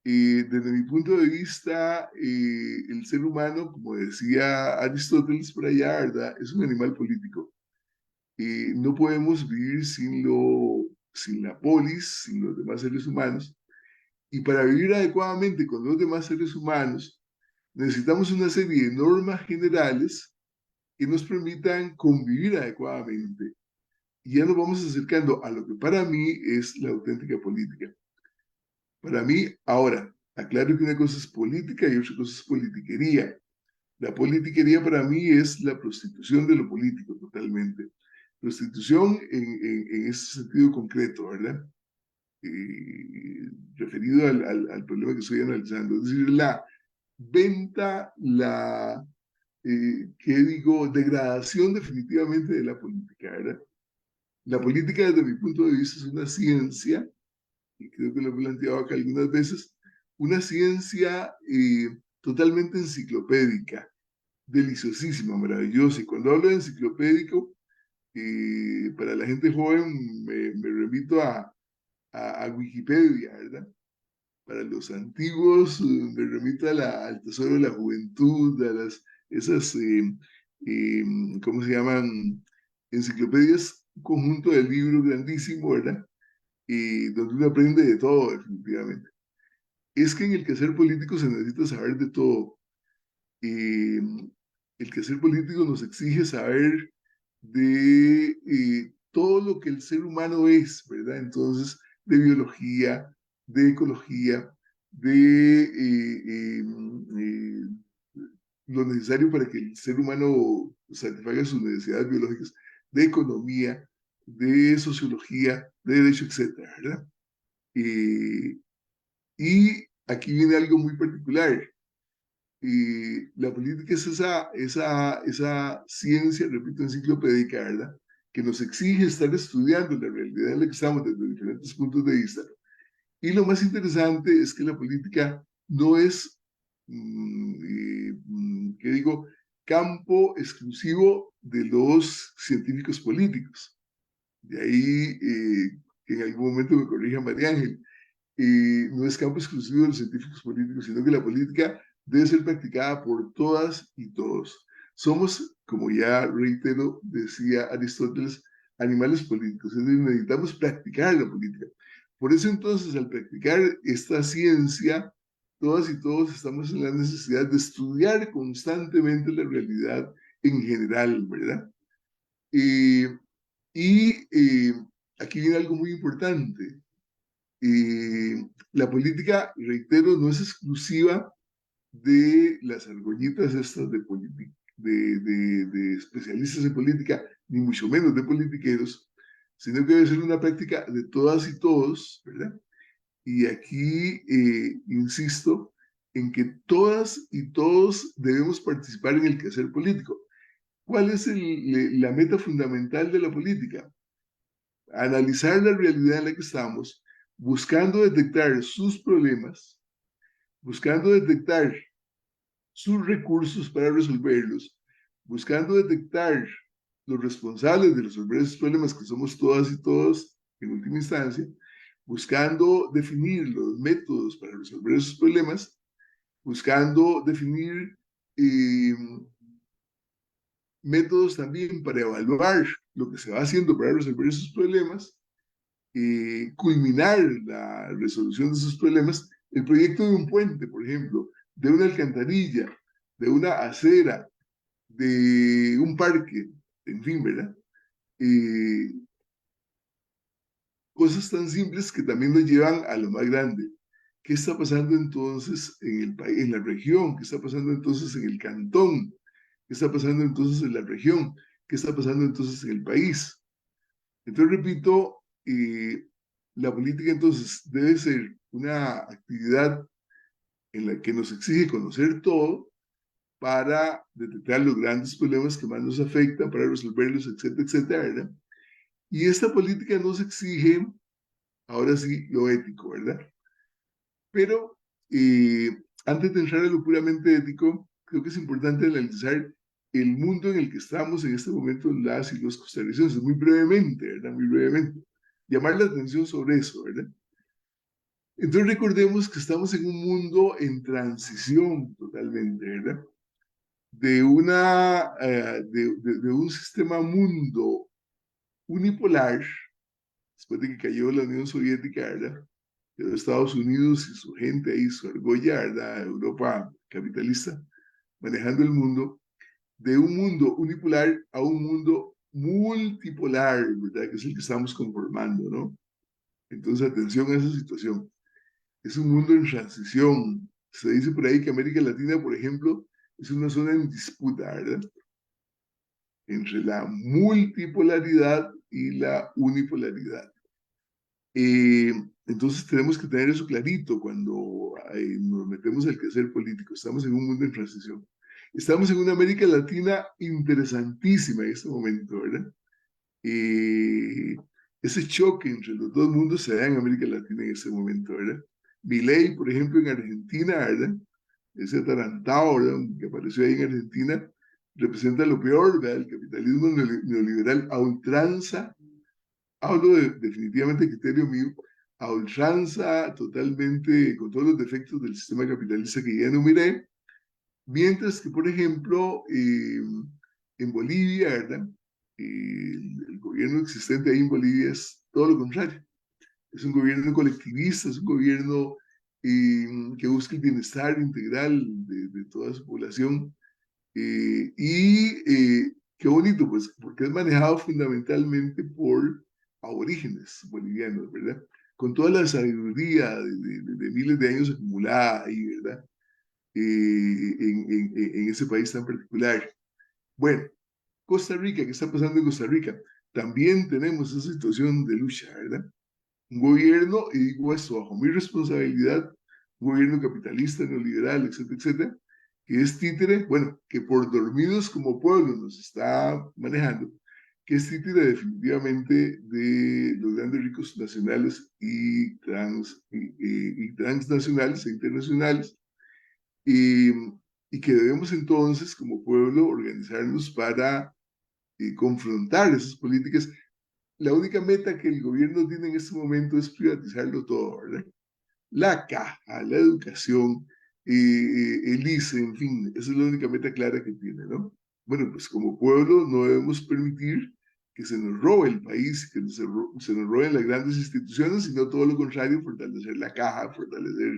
Desde mi punto de vista, el ser humano, como decía Aristóteles por allá, ¿verdad? Es un animal político. No podemos vivir sin la polis, sin los demás seres humanos. Y para vivir adecuadamente con los demás seres humanos, necesitamos una serie de normas generales que nos permitan convivir adecuadamente. Y ya nos vamos acercando a lo que para mí es la auténtica política. Para mí, ahora, aclaro que una cosa es política y otra cosa es politiquería. La politiquería para mí es la prostitución de lo político totalmente. Prostitución en ese sentido concreto, ¿verdad? Referido al problema que estoy analizando. Es decir, la venta, ¿qué digo? Degradación definitivamente de la política, ¿verdad? La política desde mi punto de vista es una ciencia, y creo que lo he planteado acá algunas veces, una ciencia totalmente enciclopédica, deliciosísima, maravillosa. Y cuando hablo de enciclopédico, para la gente joven me remito a Wikipedia, ¿verdad? Para los antiguos me remito al tesoro de la juventud, esas, eh, ¿cómo se llaman? Enciclopedias, un conjunto de libros grandísimo, ¿verdad? Donde uno aprende de todo, definitivamente. Es que en el quehacer político se necesita saber de todo. Eh, el quehacer político nos exige saber de todo lo que el ser humano es, ¿verdad? Entonces, de biología, de ecología, de lo necesario para que el ser humano satisfaga sus necesidades biológicas, de economía, de sociología, de derecho, etcétera, ¿verdad? Eh, y aquí viene algo muy particular. La política es esa ciencia, repito, enciclopédica, ¿verdad? Que nos exige estar estudiando la realidad en la que estamos desde diferentes puntos de vista. Y lo más interesante es que la política no es, ¿qué digo?, campo exclusivo de los científicos políticos. De ahí que en algún momento me corrija María Ángel, no es campo exclusivo de los científicos políticos, sino que la política debe ser practicada por todas y todos. Somos, como ya reitero, decía Aristóteles, animales políticos, es decir, necesitamos practicar la política. Por eso entonces, al practicar esta ciencia, todas y todos estamos en la necesidad de estudiar constantemente la realidad en general, ¿verdad? Y aquí viene algo muy importante. La política, reitero, no es exclusiva de las argollitas estas de especialistas en política, ni mucho menos de politiqueros, sino que debe ser una práctica de todas y todos, ¿verdad? Y aquí insisto en que todas y todos debemos participar en el quehacer político. ¿Cuál es la meta fundamental de la política? Analizar la realidad en la que estamos, buscando detectar sus problemas, buscando detectar sus recursos para resolverlos, buscando detectar los responsables de resolver esos problemas, que somos todas y todos en última instancia, buscando definir los métodos para resolver esos problemas, buscando definir eh, métodos también para evaluar lo que se va haciendo para resolver esos problemas, culminar la resolución de esos problemas. El proyecto de un puente, por ejemplo, de una alcantarilla, de una acera, de un parque, en fin, ¿verdad? Eh, Cosas tan simples que también nos llevan a lo más grande. ¿Qué está pasando entonces en el país, en la región? ¿Qué está pasando entonces en el cantón? ¿Qué está pasando entonces en la región? ¿Qué está pasando entonces en el país? Entonces, repito, la política entonces debe ser una actividad en la que nos exige conocer todo para detectar los grandes problemas que más nos afectan, para resolverlos, etcétera, etcétera, ¿verdad? Y esta política nos exige, ahora sí, lo ético, ¿verdad? Pero eh, antes de entrar a lo puramente ético, creo que es importante analizar el mundo en el que estamos en este momento, las y los costarricenses, muy brevemente, ¿verdad? Muy brevemente. Llamar la atención sobre eso, ¿verdad? Entonces recordemos que estamos en un mundo en transición totalmente, ¿verdad? De un sistema mundo unipolar, después de que cayó la Unión Soviética, ¿verdad? De Estados Unidos y su gente ahí, su argolla, ¿verdad? Europa capitalista, manejando el mundo, de un mundo unipolar a un mundo multipolar, ¿verdad? Que es el que estamos conformando, ¿no? Entonces, atención a esa situación. Es un mundo en transición. Se dice por ahí que América Latina, por ejemplo, es una zona en disputa, ¿verdad? Entre la multipolaridad y la unipolaridad. Eh, entonces tenemos que tener eso clarito cuando nos metemos al quehacer político. Estamos en un mundo en transición. Estamos en una América Latina interesantísima en este momento, ¿verdad? Eh, Ese choque entre los dos mundos se da en América Latina en este momento, ¿verdad? Milei, por ejemplo, en Argentina, ¿verdad? Ese atarantado, ¿verdad? Que apareció ahí en Argentina, representa lo peor, ¿verdad? El capitalismo neoliberal a ultranza. Hablo definitivamente de criterio mío, a ultranza totalmente, con todos los defectos del sistema capitalista que ya enumeré, mientras que, por ejemplo, en Bolivia, ¿verdad? El gobierno existente ahí en Bolivia es todo lo contrario. Es un gobierno colectivista, es un gobierno que busca el bienestar integral de toda su población. Qué bonito, pues, porque es manejado fundamentalmente por aborígenes bolivianos, ¿verdad? Con toda la sabiduría de miles de años acumulada ahí, ¿verdad? En ese país tan particular. Bueno, Costa Rica, ¿qué está pasando en Costa Rica? También tenemos esa situación de lucha, ¿verdad? Un gobierno, y digo esto bajo mi responsabilidad, un gobierno capitalista, neoliberal, etcétera, etcétera, que es títere, bueno, que por dormidos como pueblo nos está manejando, que es títere definitivamente de los grandes ricos nacionales y transnacionales e internacionales, y, y que debemos entonces como pueblo organizarnos para confrontar esas políticas. La única meta que el gobierno tiene en este momento es privatizarlo todo, ¿verdad? La caja, la educación, el ICE, en fin, esa es la única meta clara que tiene, ¿no? Bueno, pues como pueblo no debemos permitir que se nos robe el país, que se nos roben las grandes instituciones, sino todo lo contrario, fortalecer la caja, fortalecer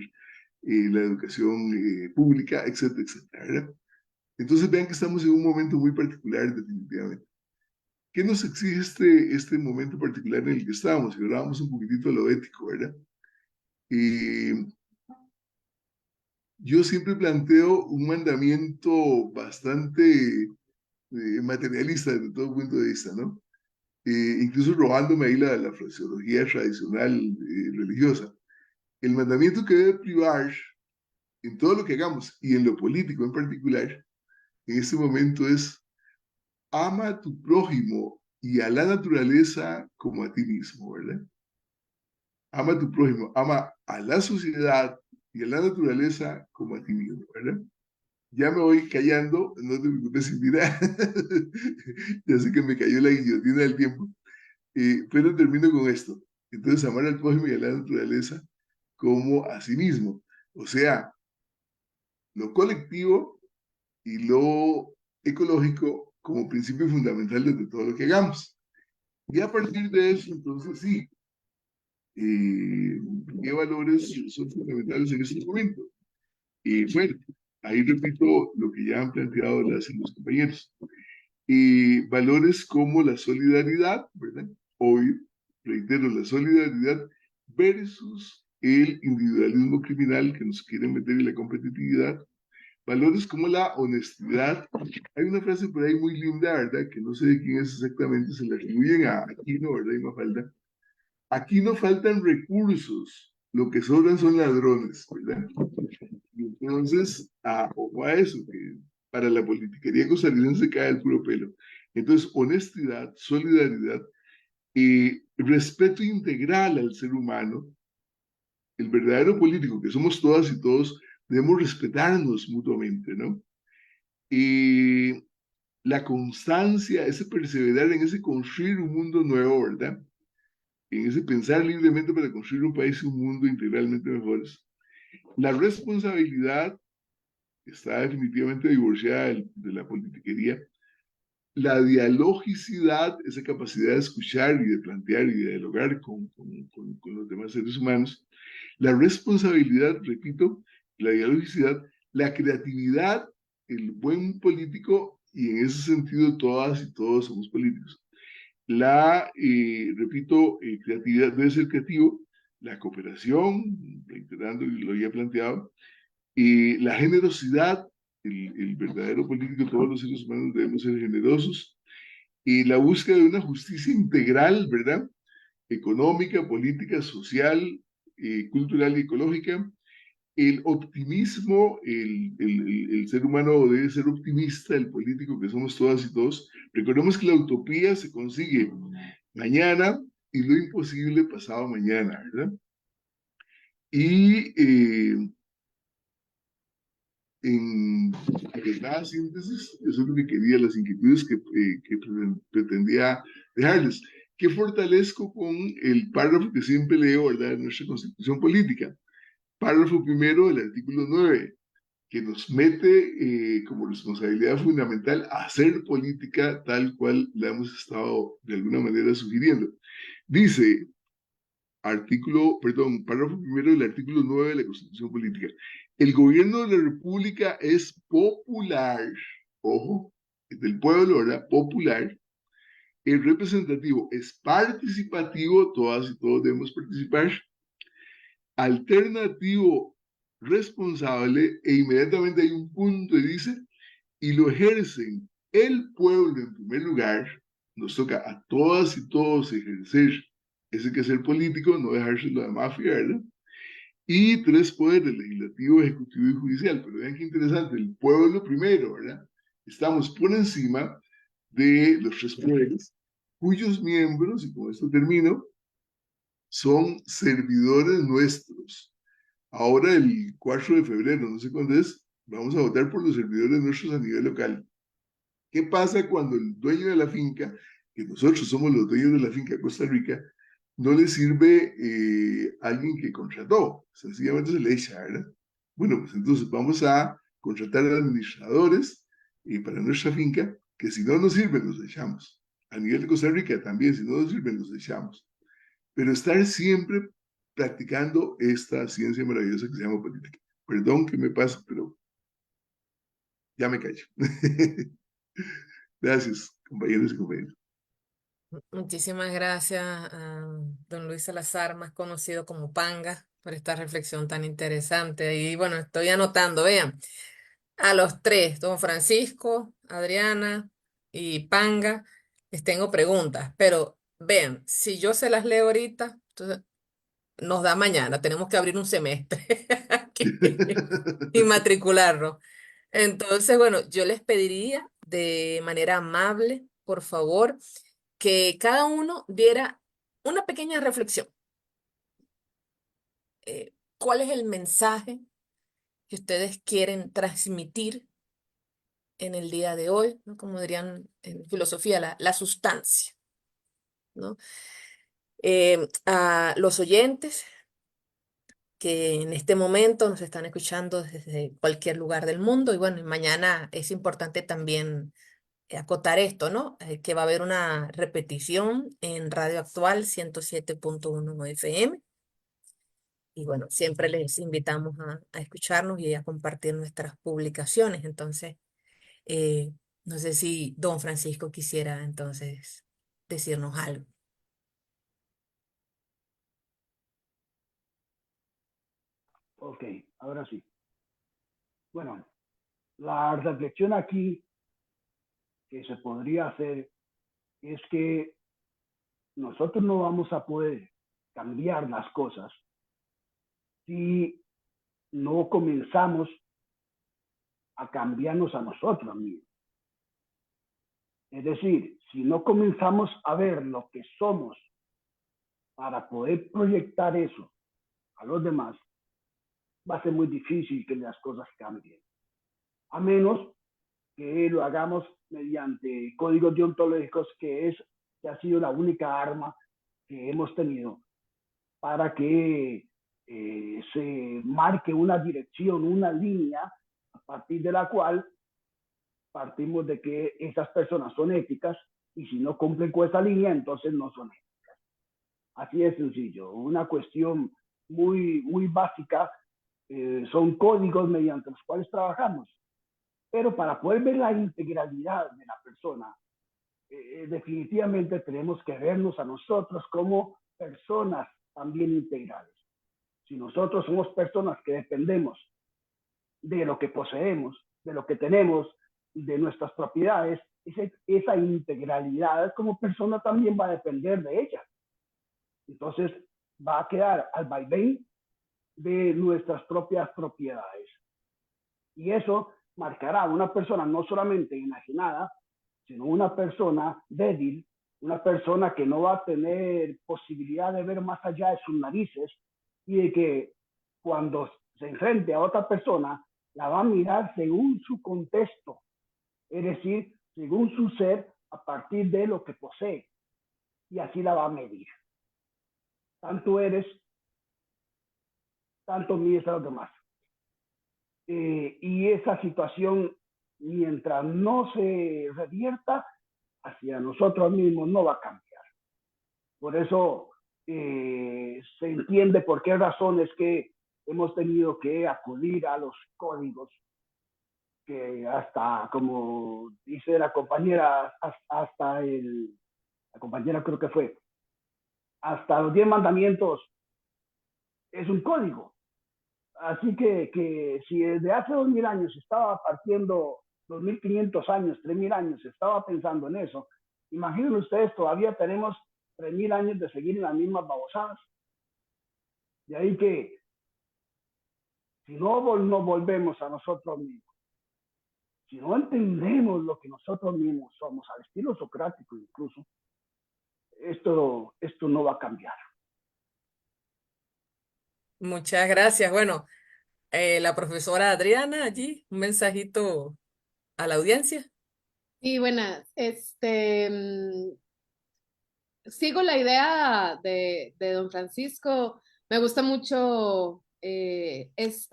la educación pública, etcétera, etcétera, ¿verdad? Entonces vean que estamos en un momento muy particular, definitivamente. ¿Qué nos exige este momento particular en el que estamos? Y hablábamos un poquitito de lo ético, ¿verdad? Eh, yo siempre planteo un mandamiento bastante materialista desde todo punto de vista, ¿no? Incluso robándome ahí la fraseología tradicional religiosa. El mandamiento que debe privar en todo lo que hagamos y en lo político en particular, en este momento es ama a tu prójimo y a la naturaleza como a ti mismo, ¿verdad? Ama a tu prójimo, ama a la sociedad y a la naturaleza como a ti mismo, ¿verdad? Ya me voy callando, no te preocupes, Indira. Ya sé que me cayó la guillotina del tiempo, pero termino con esto. Entonces, amar al prójimo y a la naturaleza como a sí mismo. O sea, lo colectivo y lo ecológico como principio fundamental de todo lo que hagamos. Y a partir de eso, entonces sí, ¿qué valores son fundamentales en este momento? Y bueno, ahí repito lo que ya han planteado los compañeros. Valores como la solidaridad, ¿verdad? Hoy, reitero, la solidaridad versus el individualismo criminal que nos quiere meter en la competitividad. Valores como la honestidad. Hay una frase por ahí muy linda, ¿verdad? Que no sé de quién es exactamente, se la atribuyen a Aquino, ¿verdad? Y Mafalda. Aquí no faltan recursos, lo que sobran son ladrones, ¿verdad? Y entonces, ojo a eso, que para la politiquería costarricense se cae el puro pelo. Entonces, honestidad, solidaridad, respeto integral al ser humano, el verdadero político que somos todas y todos, debemos respetarnos mutuamente, ¿no? Y la constancia, ese perseverar en ese construir un mundo nuevo, ¿verdad? En ese pensar libremente para construir un país y un mundo integralmente mejores. La responsabilidad está definitivamente divorciada de la politiquería. La dialogicidad, esa capacidad de escuchar y de plantear y de dialogar con los demás seres humanos. La responsabilidad, repito, la dialogicidad, la creatividad, el buen político, y en ese sentido todas y todos somos políticos. Repito, creatividad debe ser creativo, la cooperación, reiterando lo ya planteado, la generosidad, el verdadero político, todos los seres humanos debemos ser generosos, y la búsqueda de una justicia integral, ¿verdad? Económica, política, social, cultural y ecológica. El optimismo, el ser humano debe ser optimista, el político que somos todas y todos. Recordemos que la utopía se consigue mañana y lo imposible pasado mañana, ¿verdad? Y en la síntesis, eso es lo que quería, las inquietudes que pretendía dejarles, que fortalezco con el párrafo que siempre leo, ¿verdad?, de nuestra Constitución Política. Párrafo primero del artículo 9, que nos mete como responsabilidad fundamental hacer política tal cual la hemos estado de alguna manera sugiriendo. Dice, párrafo primero del artículo 9 de la Constitución Política. El gobierno de la República es popular, ojo, es del pueblo, ¿verdad? Popular. El representativo es participativo, todas y todos debemos participar. Alternativo, responsable, e inmediatamente hay un punto y dice, y lo ejercen el pueblo en primer lugar. Nos toca a todas y todos ejercer ese quehacer político, no dejárselo a la mafia, ¿verdad? Y tres poderes, legislativo, ejecutivo y judicial. Pero vean qué interesante, el pueblo primero, ¿verdad? Estamos por encima de los tres poderes, cuyos miembros, y con esto termino, son servidores nuestros. Ahora el 4 de febrero, no sé cuándo es, vamos a votar por los servidores nuestros a nivel local. ¿Qué pasa cuando el dueño de la finca, que nosotros somos los dueños de la finca Costa Rica, no le sirve alguien que contrató? Sencillamente se le echa, ¿verdad? Bueno, pues entonces vamos a contratar administradores para nuestra finca, que si no nos sirven, los echamos. A nivel de Costa Rica también, si no nos sirven, los echamos. Pero estar siempre practicando esta ciencia maravillosa que se llama política. Perdón que me pasa, pero ya me callo. Gracias, compañeros y compañeras. Muchísimas gracias a don Luis Salazar, más conocido como Panga, por esta reflexión tan interesante. Y bueno, estoy anotando, vean, a los tres, don Francisco, Adriana y Panga, les tengo preguntas, pero vean, si yo se las leo ahorita, entonces nos da mañana, tenemos que abrir un semestre aquí y matricularnos. Entonces, bueno, yo les pediría de manera amable, por favor, que cada uno diera una pequeña reflexión. ¿Cuál es el mensaje que ustedes quieren transmitir en el día de hoy? ¿No? Como dirían en filosofía, la sustancia, ¿no? A los oyentes que en este momento nos están escuchando desde cualquier lugar del mundo y bueno, y mañana es importante también acotar esto, ¿no? Que va a haber una repetición en Radio Actual 107.1 FM. Y bueno, siempre les invitamos a escucharnos y a compartir nuestras publicaciones. Entonces, eh, no sé si don Francisco quisiera entonces decirnos algo. Ok, ahora sí. Bueno, la reflexión aquí que se podría hacer es que nosotros no vamos a poder cambiar las cosas si no comenzamos a cambiarnos a nosotros mismos. Es decir, si no comenzamos a ver lo que somos para poder proyectar eso a los demás, va a ser muy difícil que las cosas cambien. A menos que lo hagamos mediante códigos deontológicos, que ha sido la única arma que hemos tenido para que se marque una dirección, una línea a partir de la cual partimos de que esas personas son éticas y si no cumplen con esa línea, entonces no son éticas. Así de sencillo, una cuestión muy básica, son códigos mediante los cuales trabajamos. Pero para poder ver la integralidad de la persona, definitivamente tenemos que vernos a nosotros como personas también integrales. Si nosotros somos personas que dependemos de lo que poseemos, de lo que tenemos, de nuestras propiedades, esa integralidad como persona también va a depender de ella. Entonces va a quedar al vaivén de nuestras propias propiedades. Y eso marcará a una persona no solamente enajenada, sino una persona débil, una persona que no va a tener posibilidad de ver más allá de sus narices y de que cuando se enfrente a otra persona, la va a mirar según su contexto, es decir, según su ser a partir de lo que posee, y así la va a medir. Tanto eres, tanto mides a los demás. Y esa situación, mientras no se revierta hacia nosotros mismos, no va a cambiar. Por eso se entiende por qué razones que hemos tenido que acudir a los códigos, que hasta, como dice la compañera, la compañera creo que fue, hasta los 10 mandamientos es un código. Así que si desde hace 2000 años estaba partiendo, 2500 años, 3000 años, estaba pensando en eso, imaginen ustedes, todavía tenemos 3000 años de seguir en las mismas babosadas. De ahí que si no nos volvemos a nosotros mismos, si no entendemos lo que nosotros mismos somos, al estilo socrático incluso, esto no va a cambiar. Muchas gracias. Bueno, la profesora Adriana allí, un mensajito a la audiencia. Y bueno, sigo la idea de don Francisco. Me gusta mucho este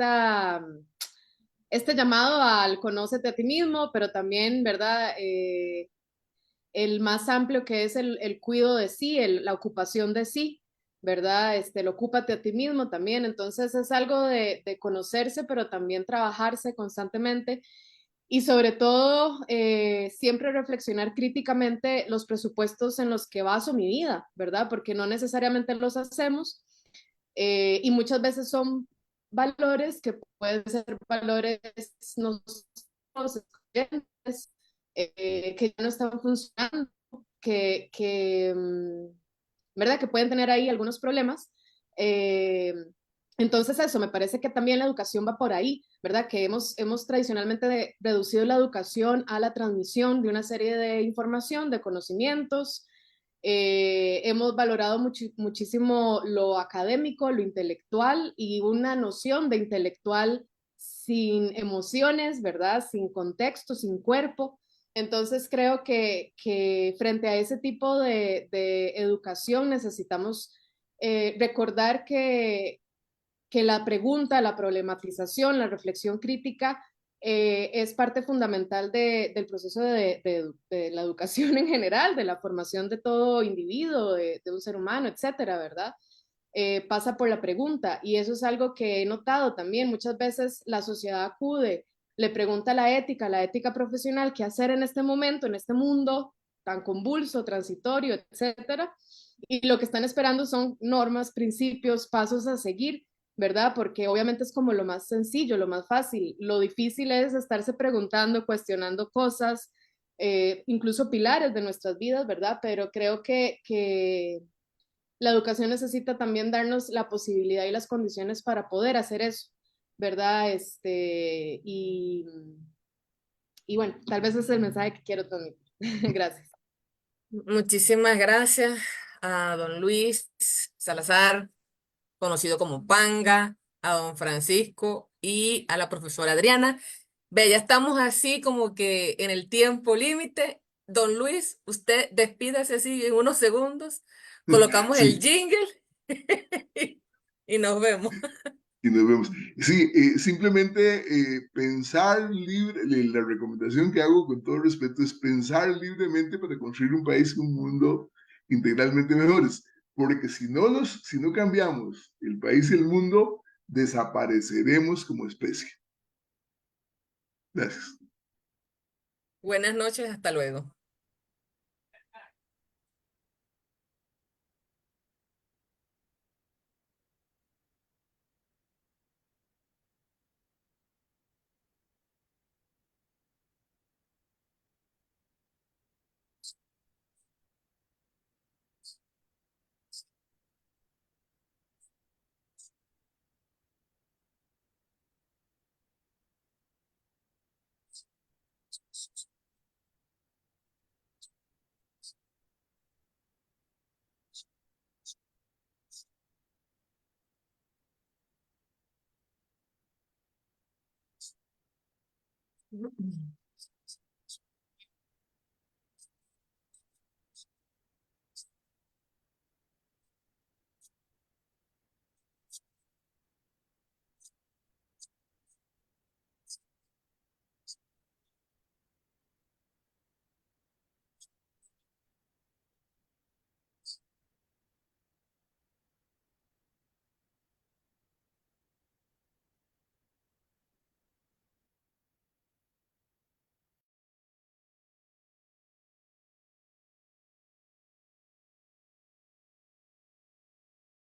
llamado al conócete a ti mismo, pero también, ¿verdad? El más amplio que es el cuido de sí, la ocupación de sí, ¿verdad? El ocúpate a ti mismo también. Entonces es algo de conocerse, pero también trabajarse constantemente Y sobre todo, siempre reflexionar críticamente los presupuestos en los que baso mi vida, ¿verdad? Porque no necesariamente los hacemos y muchas veces son valores que pueden ser valores no excluyentes, que ya no están funcionando, ¿verdad? Que pueden tener ahí algunos problemas. Eh, entonces eso, me parece que también la educación va por ahí, ¿verdad? Que hemos tradicionalmente reducido la educación a la transmisión de una serie de información, de conocimientos. Hemos valorado muchísimo lo académico, lo intelectual y una noción de intelectual sin emociones, ¿verdad? Sin contexto, sin cuerpo. Entonces creo que frente a ese tipo de educación necesitamos recordar que la pregunta, la problematización, la reflexión crítica es parte fundamental del proceso de la educación en general, de la formación de todo individuo, de un ser humano, etcétera, ¿verdad? Pasa por la pregunta y eso es algo que he notado también. Muchas veces la sociedad acude, le pregunta a la ética profesional, qué hacer en este momento, en este mundo tan convulso, transitorio, etcétera. Y lo que están esperando son normas, principios, pasos a seguir, ¿verdad? Porque obviamente es como lo más sencillo, lo más fácil. Lo difícil es estarse preguntando, cuestionando cosas, incluso pilares de nuestras vidas, ¿verdad? Pero creo que la educación necesita también darnos la posibilidad y las condiciones para poder hacer eso, ¿verdad? Y bueno, tal vez ese es el mensaje que quiero transmitir. Gracias. Muchísimas gracias a don Luis Salazar, conocido como Panga, a don Francisco y a la profesora Adriana. Ve, ya estamos así como que en el tiempo límite. Don Luis, usted despídase así en unos segundos, colocamos el Sí, jingle y nos vemos. y nos vemos. Sí, simplemente pensar libre, la recomendación que hago con todo respeto es pensar libremente para construir un país y un mundo integralmente mejores, porque si no cambiamos el país y el mundo, desapareceremos como especie. Gracias. Buenas noches, hasta luego.